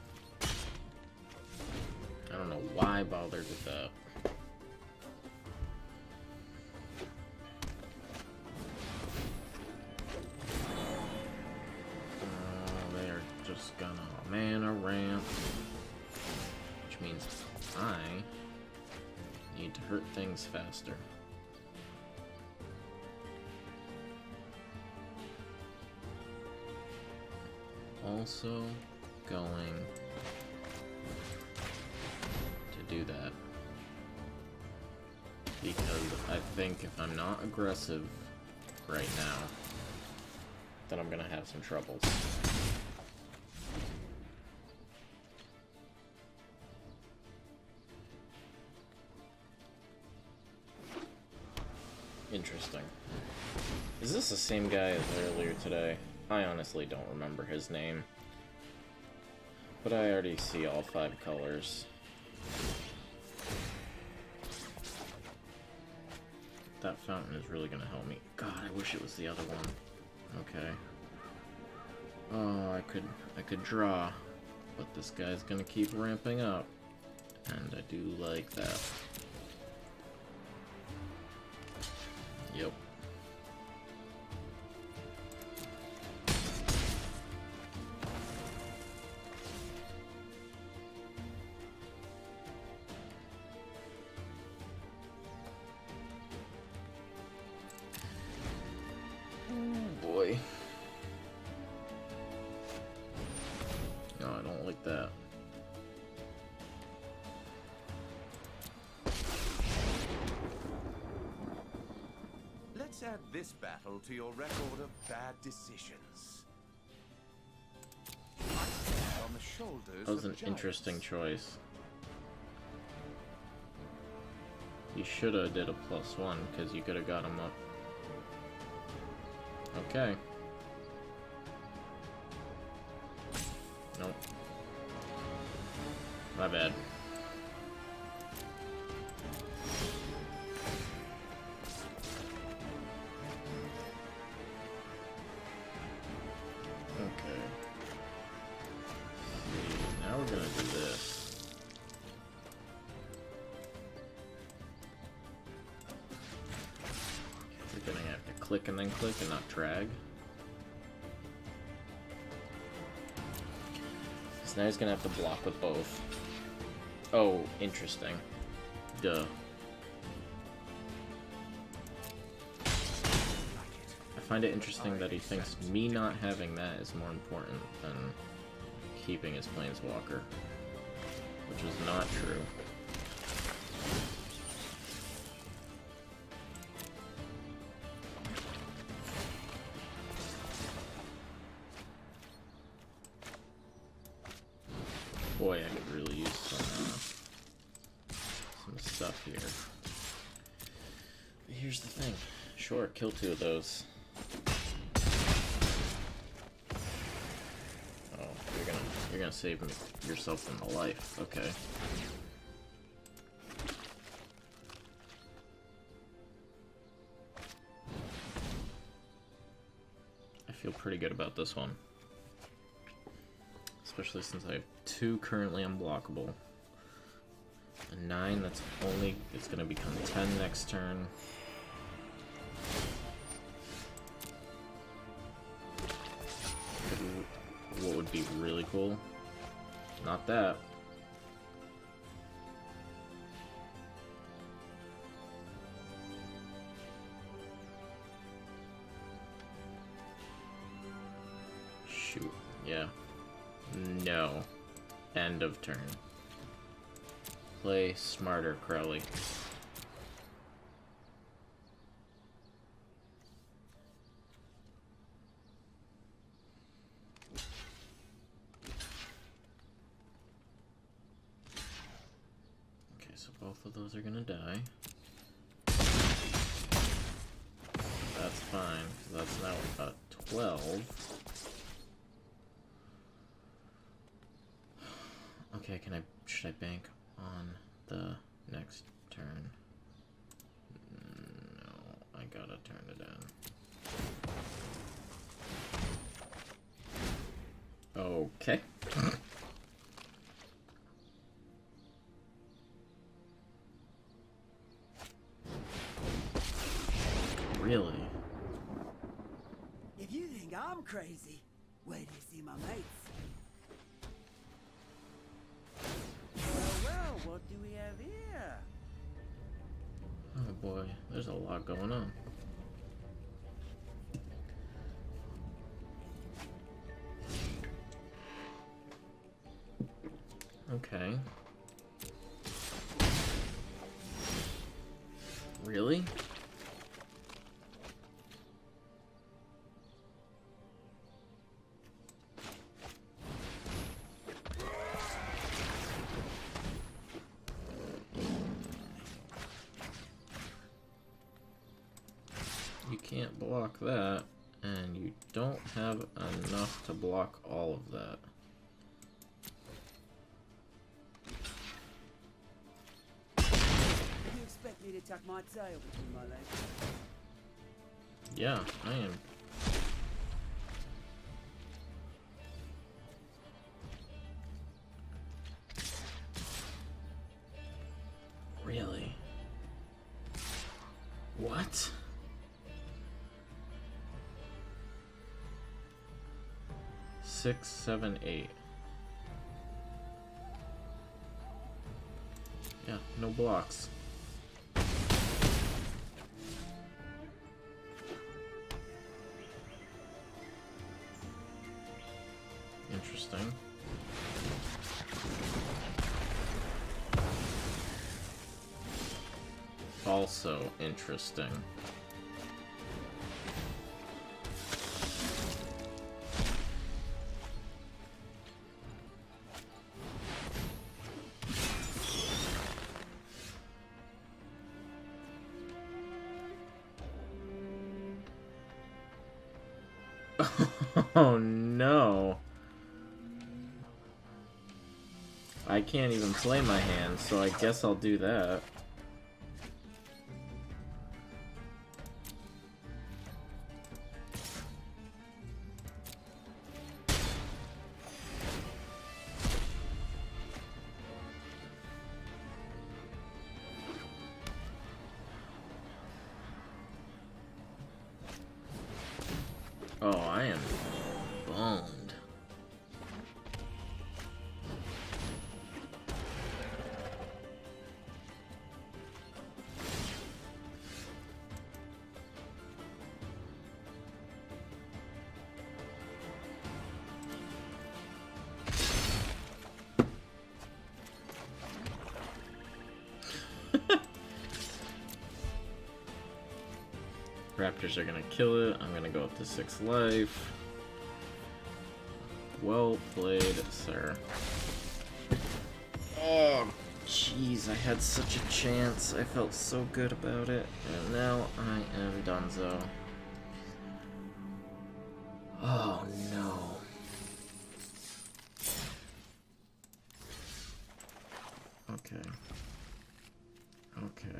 I don't know why I bothered with that. They're just gonna mana ramp, which means I need to hurt things faster. Also going to do that because I think if I'm not aggressive right now, then I'm gonna have some troubles. Interesting. Is this the same guy as earlier today? I honestly don't remember his name. But I already see all 5 colors. That fountain is really gonna help me. God, I wish it was the other one. Okay. Oh, I could draw, but this guy's gonna keep ramping up, and I do like that. Yep. Boy. No, I don't like that. Let's add this battle to your record of bad decisions. I stand on the shoulders That was an of interesting giants. choice. You shoulda did a +1, because you coulda got him up. Okay. Nope. My bad. Okay. See, now we're gonna do this. We're gonna have to click and then click and not drag. So now he's gonna have to block with both. Oh, interesting. Duh. I find it interesting that he thinks me not having that is more important than keeping his planeswalker, which is not true. Boy, I could really use some stuff here. But here's the thing. Sure, kill 2 of those. Oh, you're gonna save yourself from the life. Okay. I feel pretty good about this one. Especially since I have 2 currently unblockable. A 9 that's only, it's gonna become 10 next turn. What would be really cool? Not that. Shoot, yeah. No. End of turn. Play smarter, Crowley. Okay, so both of those are gonna die. That's fine, because that's now about 12. Okay, should I bank on the next turn? No, I gotta turn it in. Okay. Really? If you think I'm crazy, wait till you see my mates. Well, what do we have here? Oh boy, there's a lot going on. Okay. Really? can't block that, and you don't have enough to block all of that. You expect me to tuck my tail between my legs? Yeah, I am. Really? What? Six, 7, 8. Yeah, no blocks. Interesting. Also interesting. Oh no. I can't even play my hand, so I guess I'll do that. Oh, I am boned. Raptors are gonna kill it. I'm gonna go up to 6 life. Well played, sir. Oh, jeez, I had such a chance. I felt so good about it, and now I am donezo. Oh no. Okay. Okay.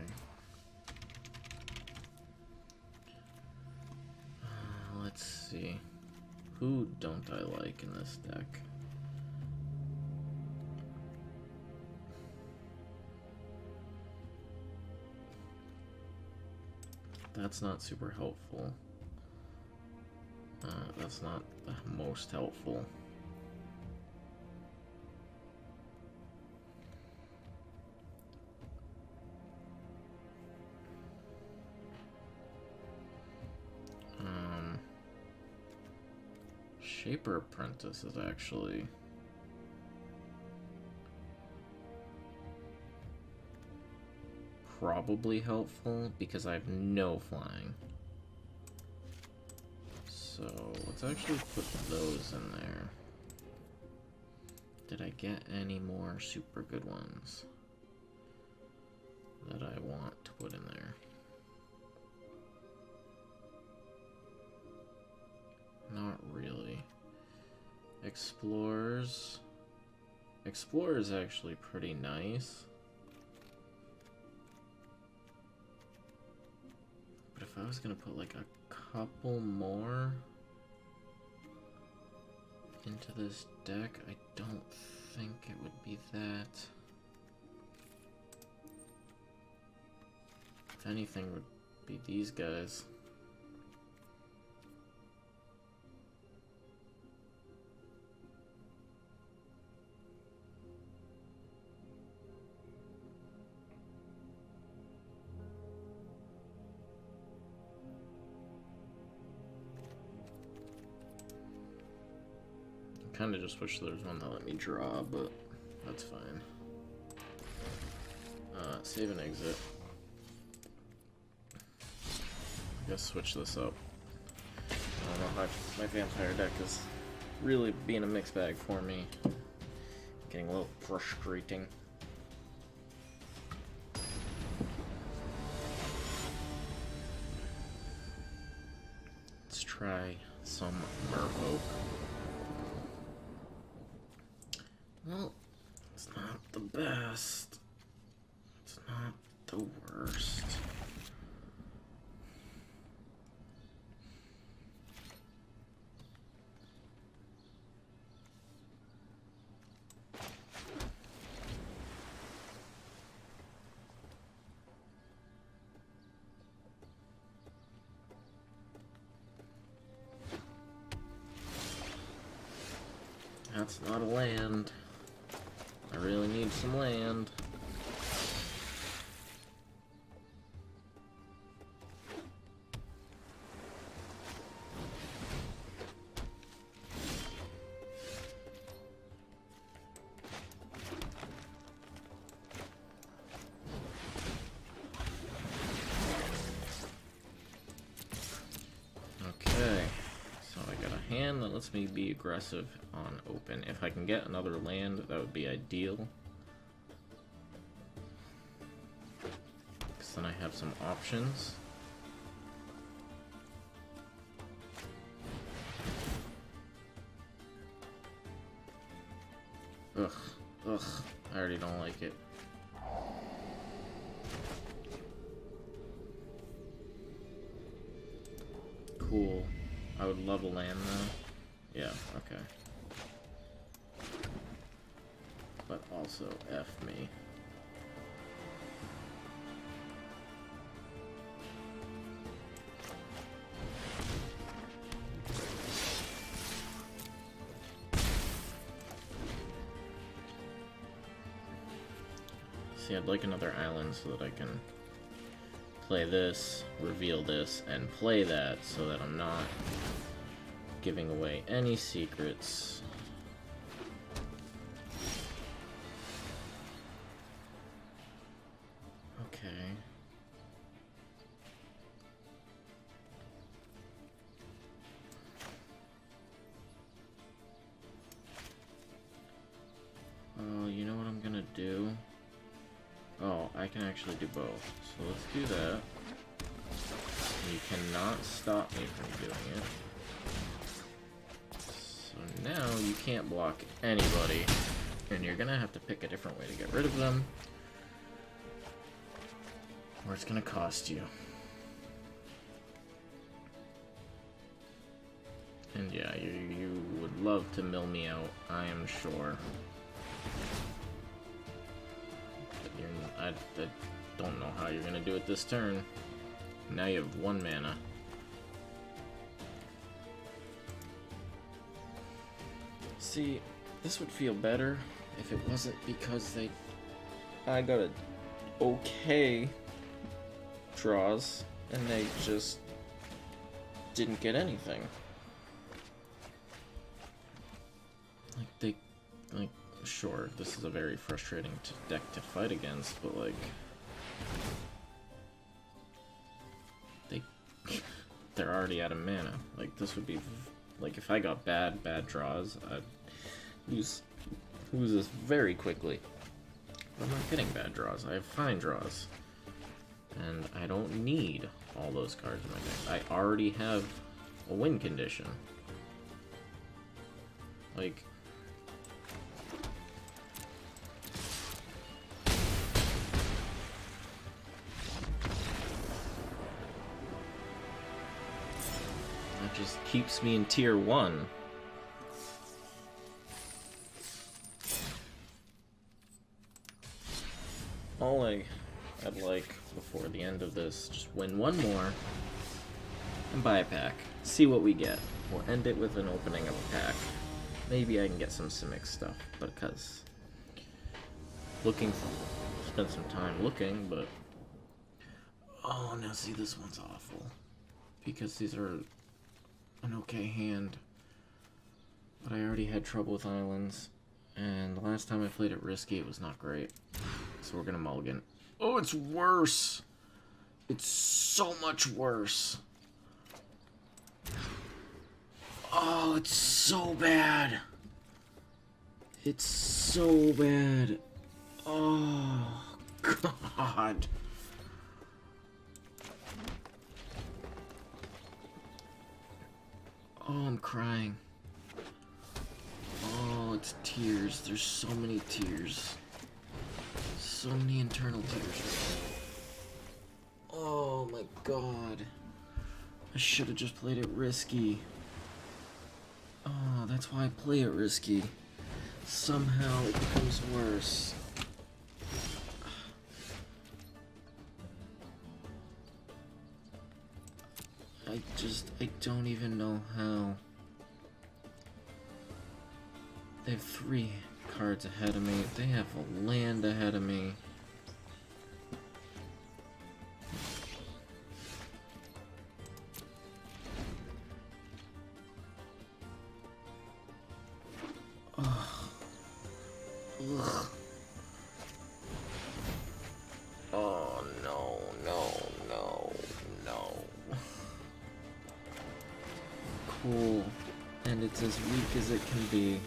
Let's see. Who don't I like in this deck? That's not super helpful. That's not the most helpful. Shaper Apprentice is actually probably helpful because I have no flying. So let's actually put those in there. Did I get any more super good ones that I want to put in there? Not really. Explorers. Explorer is actually pretty nice. But if I was gonna put like a couple more into this deck, I don't think it would be that. If anything, would be these guys. Kind of just wish there was one that let me draw, but that's fine. Save and exit. I guess switch this up. I don't know, my vampire deck is really being a mixed bag for me. Getting a little frustrating. try some merfolk. Well, it's not the best. It's not the worst. That's not a land. I really need some land. Okay, so I got a hand that lets me be aggressive on open. If I can get another land, that would be ideal. Because then I have some options. Ugh, ugh, I already don't like it. Cool. I would love a land though. Yeah, okay. But also F me. See, I'd like another island so that I can play this, reveal this, and play that so that I'm not giving away any secrets. Okay. Oh, you know what I'm gonna do? Oh, I can actually do both. So let's do that. You cannot stop me from doing it. So now you can't block anybody. And you're gonna have to pick a different way to get rid of them. Or it's gonna cost you. And yeah, you would love to mill me out, I am sure. I don't know how you're gonna do it this turn. Now you have 1 mana. See, this would feel better if it wasn't because I got a okay draws and they just didn't get anything. Like, sure, this is a very frustrating deck to fight against, but like, they're already out of mana. Like, this would be, like, if I got bad draws, I'd lose this very quickly. But I'm not getting bad draws, I have fine draws. And I don't need all those cards in my deck. I already have a win condition. Like, just keeps me in tier 1. All I'd like before the end of this, just win 1 more and buy a pack. See what we get. We'll end it with an opening of a pack. Maybe I can get some Simic stuff, because spend some time looking, but oh, now see, this one's awful because these are an okay hand, but I already had trouble with islands, and the last time I played it risky, it was not great. So we're gonna mulligan. Oh, it's worse! It's so much worse! Oh, it's so bad! It's so bad! Oh, God! Oh, I'm crying. Oh, it's tears. There's so many tears. So many internal tears. Oh my god. I should have just played it risky. Oh, that's why I play it risky. Somehow it becomes worse. I don't even know how. They have 3 cards ahead of me. They have a land ahead of me. Ugh. Ugh. Oh no, no, no, no. Cool. And it's as weak as it can be.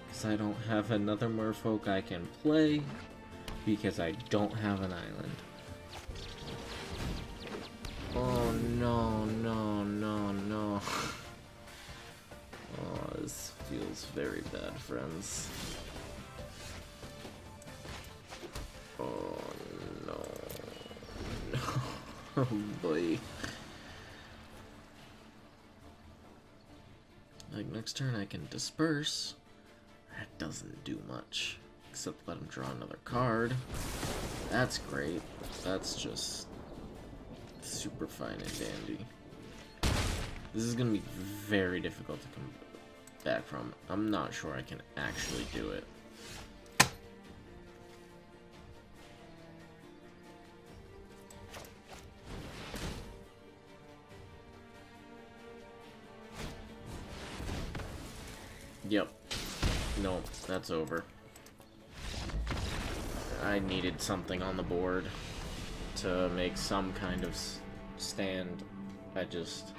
Because I don't have another merfolk I can play. Because I don't have an island. Oh no, no, no, no. Oh, this feels very bad, friends. Oh no. No. Oh boy. Like, next turn I can disperse. That doesn't do much. Except let him draw another card. That's great. That's just super fine and dandy. This is gonna be very difficult to come back from. I'm not sure I can actually do it. Yep. No, that's over. I needed something on the board to make some kind of stand. I just...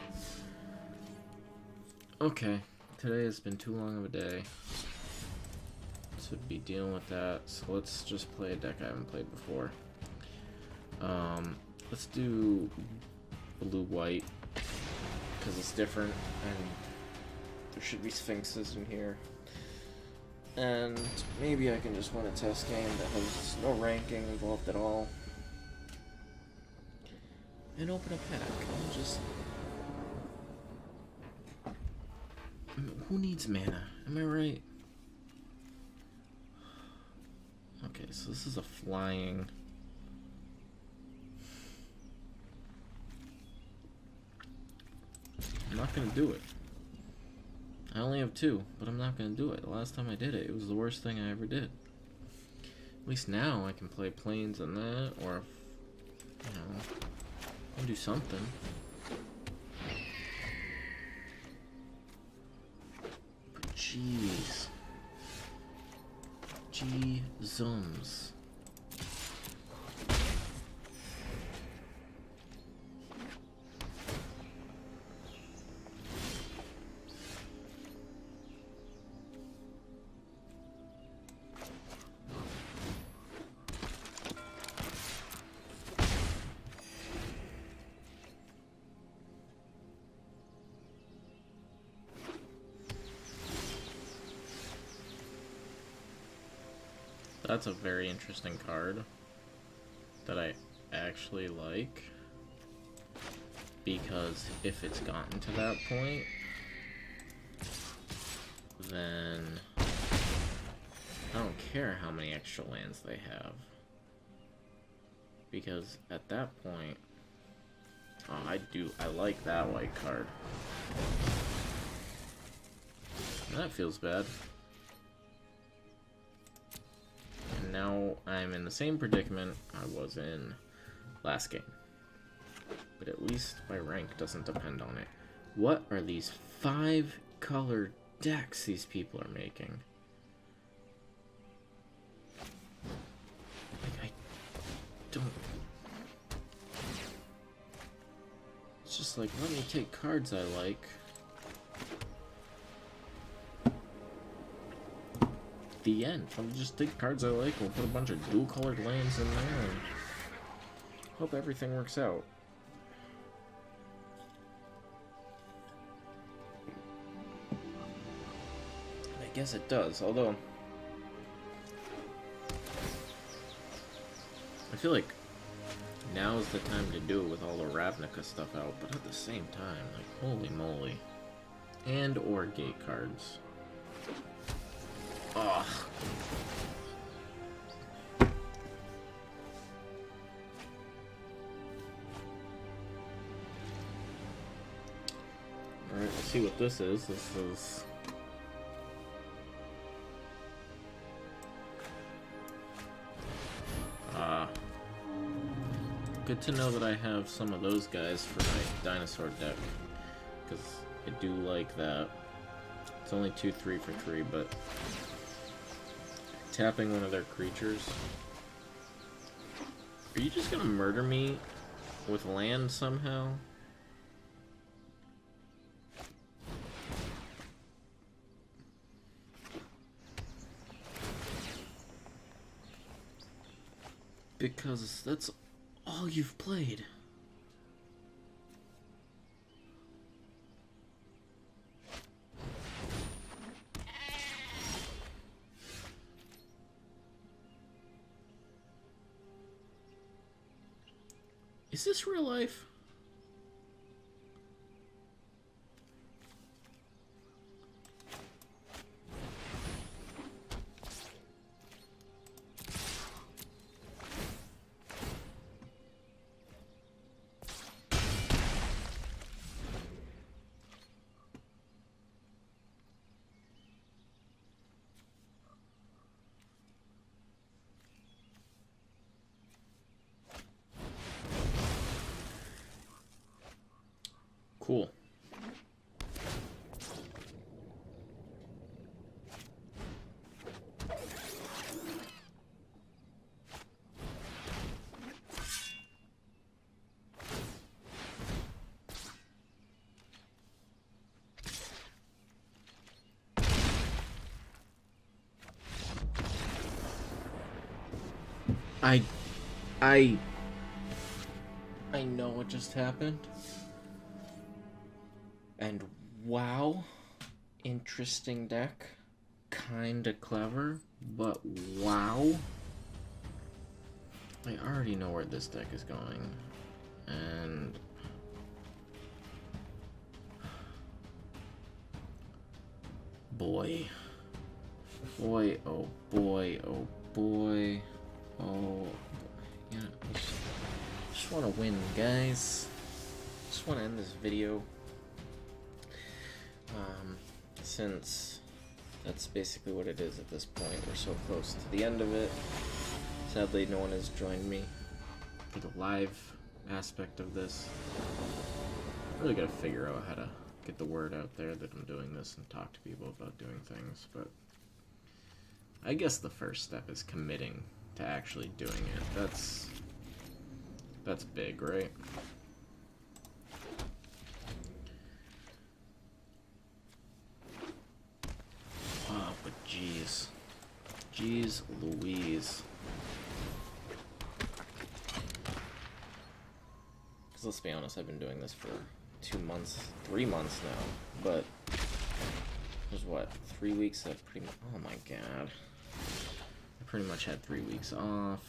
Okay. Today has been too long of a day to be dealing with that, so let's just play a deck I haven't played before. Let's do blue-white, because it's different, and there should be sphinxes in here. And maybe I can just win a test game that has no ranking involved at all. And open a pack. I'll just... Who needs mana? Am I right? Okay, so this is a flying... I'm not gonna do it. I only have 2, but I'm not gonna do it. The last time I did it, it was the worst thing I ever did. At least now I can play planes and that, or, you know, I can do something. But jeez. Gee-zums. That's a very interesting card that I actually like, because if it's gotten to that point, then I don't care how many extra lands they have, because at that point, oh, I like that white card. That feels bad. And now I'm in the same predicament I was in last game. But at least my rank doesn't depend on it. What are these 5-color decks these people are making? Like, I don't... It's just like, let me take cards I like. The end. I'll just take cards I like, we'll put a bunch of dual-colored lands in there, and hope everything works out. guess it does, although I feel like now is the time to do it with all the Ravnica stuff out, but at the same time, like, holy moly. And or gate cards. Ugh. Alright, let's see what this is. This is... good to know that I have some of those guys for my dinosaur deck, because I do like that. It's only 2/3 for 3, but tapping one of their creatures. Are you just gonna murder me with land somehow? Because that's all you've played. Is this real life? Cool. I know what just happened. And wow, interesting deck. Kinda clever, but wow. I already know where this deck is going. And boy. Boy, oh boy, oh boy. Oh, yeah, just want to win, guys. Just want to end this video. Since that's basically what it is at this point. We're so close to the end of it. Sadly, no one has joined me for the live aspect of this. I really gotta figure out how to get the word out there that I'm doing this and talk to people about doing things, but I guess the first step is committing to actually doing it. That's big, right? Oh, but jeez. Jeez Louise. Because let's be honest, I've been doing this for 2 months, 3 months now, but there's what, 3 weeks of pretty much, oh my god. I pretty much had 3 weeks off.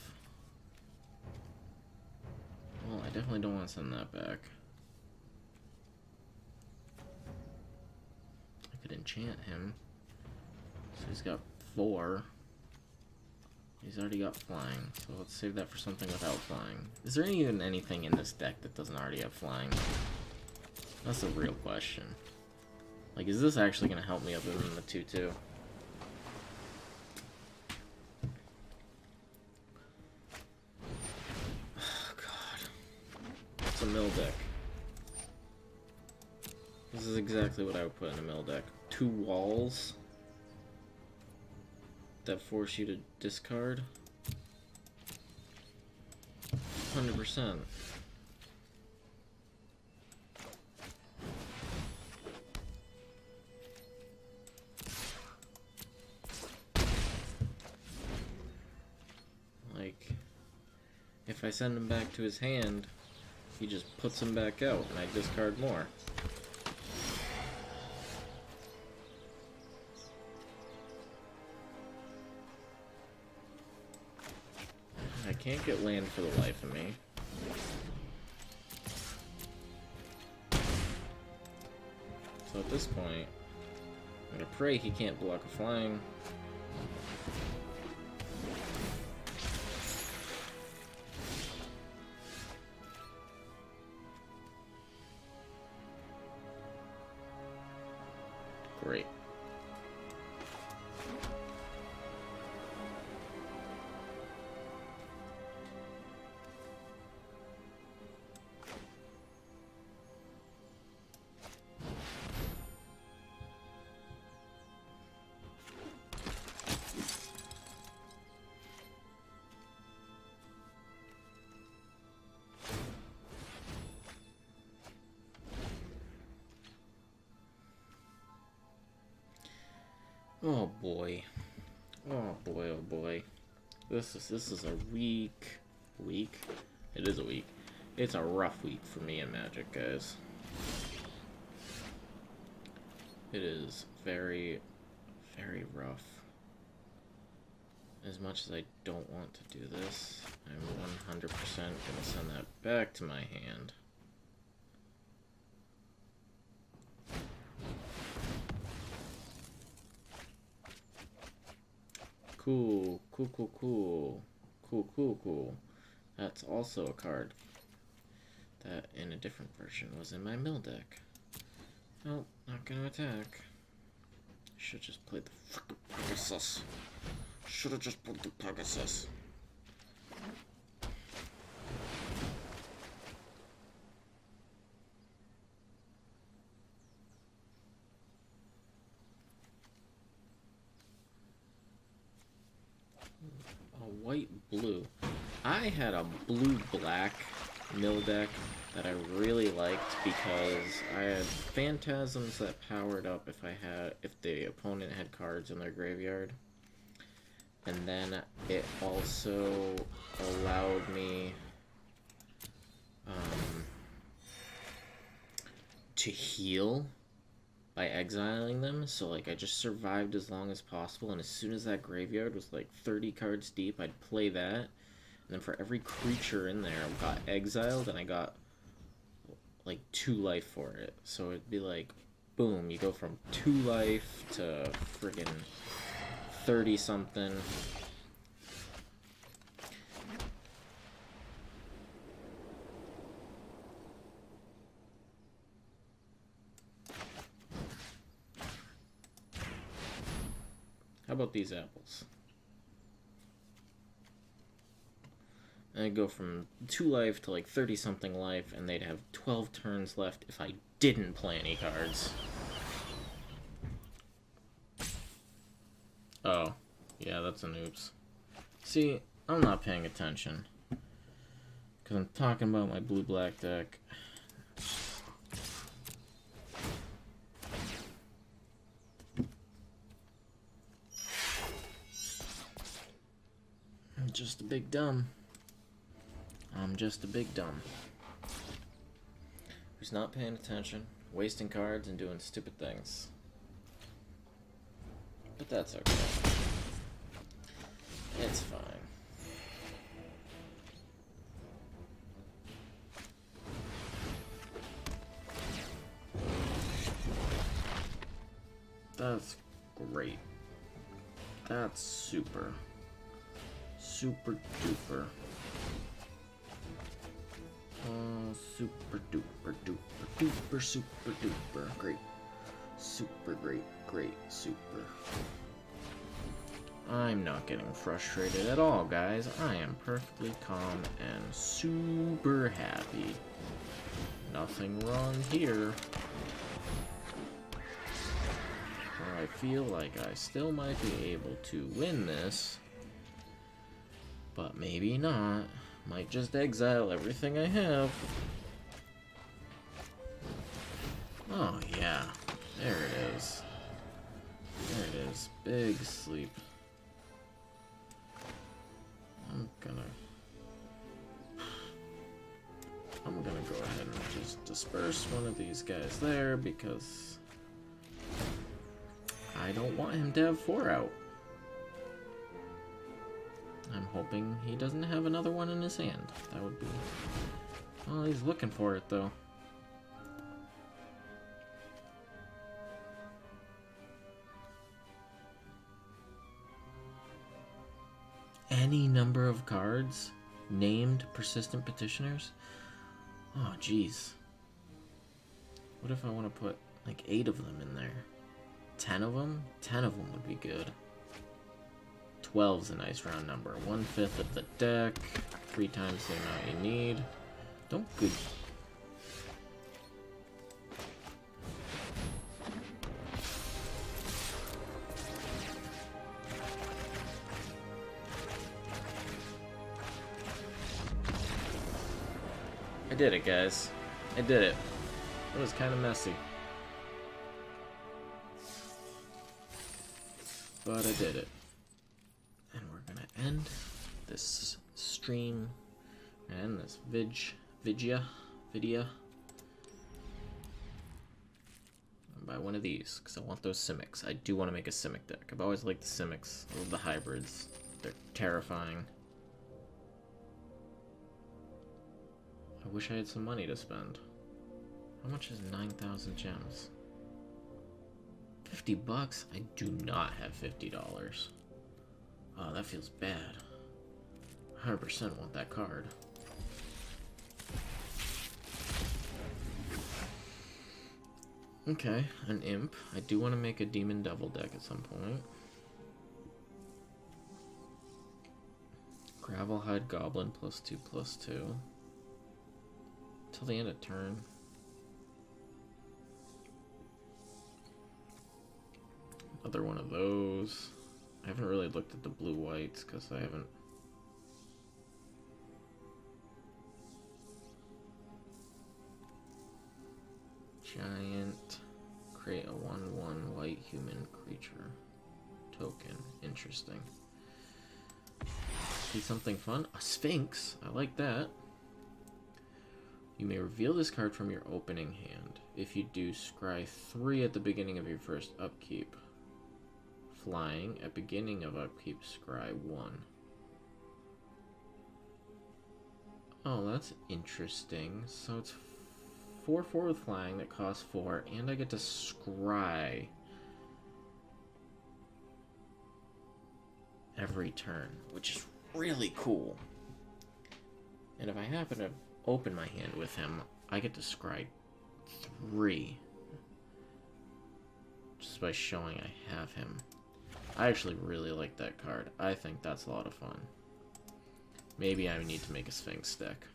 Well, I definitely don't want to send that back. I could enchant him. So he's got 4. He's already got flying, so let's save that for something without flying. Is there even anything in this deck that doesn't already have flying? That's the real question. Like, is this actually going to help me other than the 2/2? Oh, God. It's a mill deck. This is exactly what I would put in a mill deck. 2 walls that force you to discard. 100%. Like, if I send him back to his hand, he just puts him back out and I discard more. Can't get land for the life of me. So at this point, I'm gonna pray he can't block a flying. Great. Oh boy. Oh boy, oh boy. This is a week. It is a week. It's a rough week for me in Magic, guys. It is very, very rough. As much as I don't want to do this, I'm 100% gonna send that back to my hand. Cool, cool, cool, cool. Cool, cool, cool. That's also a card that, in a different version, was in my mill deck. Nope, not gonna attack. Should've just played the frickin' Pegasus. Should've just played the Pegasus. White-blue. I had a blue-black mill deck that I really liked because I had phantasms that powered up if the opponent had cards in their graveyard. And then it also allowed me to heal by exiling them, so like I just survived as long as possible, and as soon as that graveyard was like 30 cards deep, I'd play that, and then for every creature in there I got exiled, and I got like 2 life for it. So it'd be like, boom, you go from 2 life to friggin' 30 something. How about these apples? And I'd go from 2 life to like 30 something life, and they'd have 12 turns left if I didn't play any cards. Oh, yeah, that's an oops. See, I'm not paying attention. Because I'm talking about my blue-black deck. I'm just a big dumb. I'm just a big dumb. Who's not paying attention, wasting cards, and doing stupid things. But that's okay. It's fine. That's great. That's super. Super duper. Super duper duper duper super duper. Great. Super great. Great. Super. I'm not getting frustrated at all, guys. I am perfectly calm and super happy. Nothing wrong here. Where I feel like I still might be able to win this. But maybe not. Might just exile everything I have. Oh yeah. There it is. There it is. Big sleep. I'm gonna go ahead and just disperse one of these guys there because I don't want him to have 4 out. I'm hoping he doesn't have another one in his hand. That would be... Well, he's looking for it, though. Any number of cards? Named persistent petitioners? Oh, jeez. What if I want to put, like, 8 of them in there? 10 of them? 10 of them would be good. 12's a nice round number. 1/5 of the deck. 3 times the amount you need. Don't good. I did it, guys. I did it. It was kind of messy. But I did it. And we're gonna end this stream and this video by one of these, because I want those Simics. I do want to make a Simic deck. I've always liked the Simics. I love the hybrids. They're terrifying. I wish I had some money to spend. How much is 9,000 gems? 50 bucks? I do not have $50. Oh, that feels bad. 100% want that card. Okay, an imp. I do want to make a demon devil deck at some point. Gravelhide goblin +2/+2. Till the end of turn. Another one of those. I haven't really looked at the blue whites because I haven't. Giant. Create a 1/1 white human creature. Token. Interesting. See something fun? A Sphinx. I like that. You may reveal this card from your opening hand. If you do, scry 3 at the beginning of your first upkeep. Flying, at beginning of upkeep, scry 1. Oh, that's interesting. So it's 4/4 with flying that costs 4, and I get to scry every turn, which is really cool. And if I happen to open my hand with him, I get to scry 3 just by showing I have him. I actually really like that card. I think that's a lot of fun. Maybe I need to make a Sphinx deck.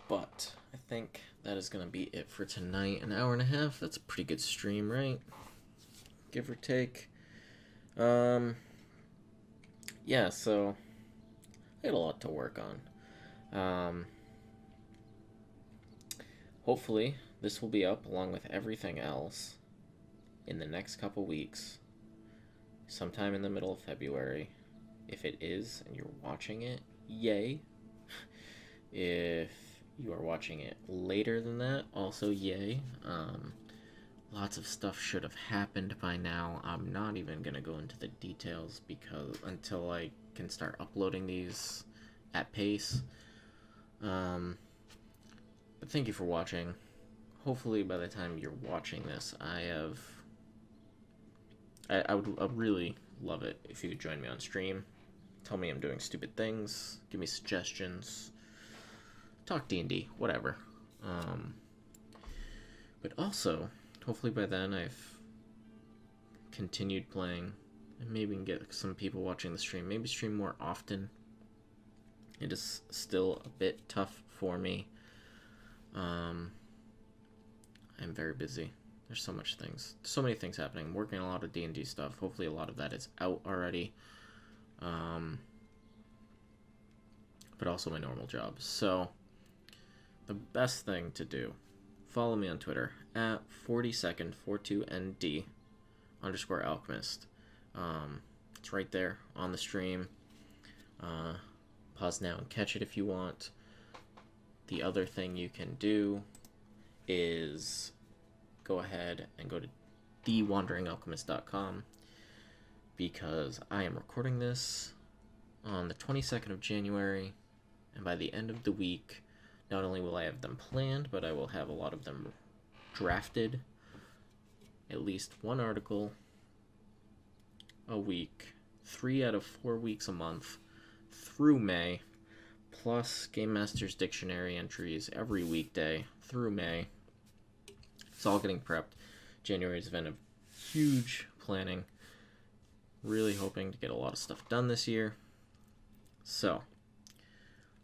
But I think that is going to be it for tonight. An hour and a half. That's a pretty good stream, right? Give or take. Yeah, so I had a lot to work on. Hopefully this will be up along with everything else in the next couple weeks, sometime in the middle of February. If it is and you're watching it, yay. If you are watching it later than that, also yay. Lots of stuff should have happened by now. I'm not even gonna go into the details because until I can start uploading these at pace. But thank you for watching. Hopefully by the time you're watching this, I would really love it if you could join me on stream. Tell me I'm doing stupid things. Give me suggestions. Talk D&D, whatever. But also, hopefully by then I've continued playing. And maybe we can get some people watching the stream. Maybe stream more often. It is still a bit tough for me. I'm very busy. There's so many things happening. I'm working on a lot of D&D stuff. Hopefully a lot of that is out already. But also my normal job. So the best thing to do, follow me on Twitter at 42nd42nd _alchemist. It's right there on the stream. Pause now and catch it if you want. The other thing you can do is go ahead and go to thewanderingalchemist.com. because I am recording this on the 22nd of January, and by the end of the week, not only will I have them planned, but I will have a lot of them drafted. At least one article a week, 3 out of 4 weeks a month through May, plus Game Master's Dictionary entries every weekday through May. It's all getting prepped. January's been a huge planning. Really hoping to get a lot of stuff done this year. So,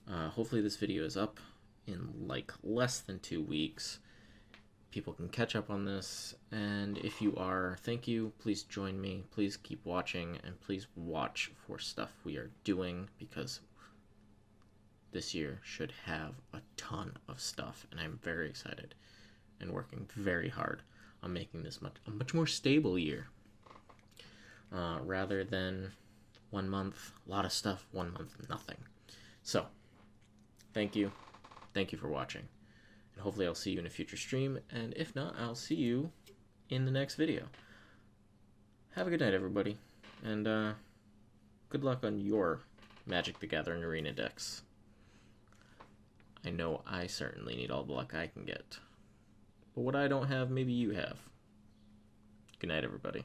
hopefully this video is up in like less than 2 weeks. People can catch up on this, and if you are, thank you. Please join me. Please keep watching, and please watch for stuff we are doing, because this year should have a ton of stuff, and I'm very excited and working very hard on making this a much more stable year, rather than 1 month, a lot of stuff, 1 month, nothing. So, thank you for watching, and hopefully I'll see you in a future stream, and if not, I'll see you in the next video. Have a good night, everybody, and good luck on your Magic the Gathering Arena decks. I know I certainly need all the luck I can get. But what I don't have, maybe you have. Good night, everybody.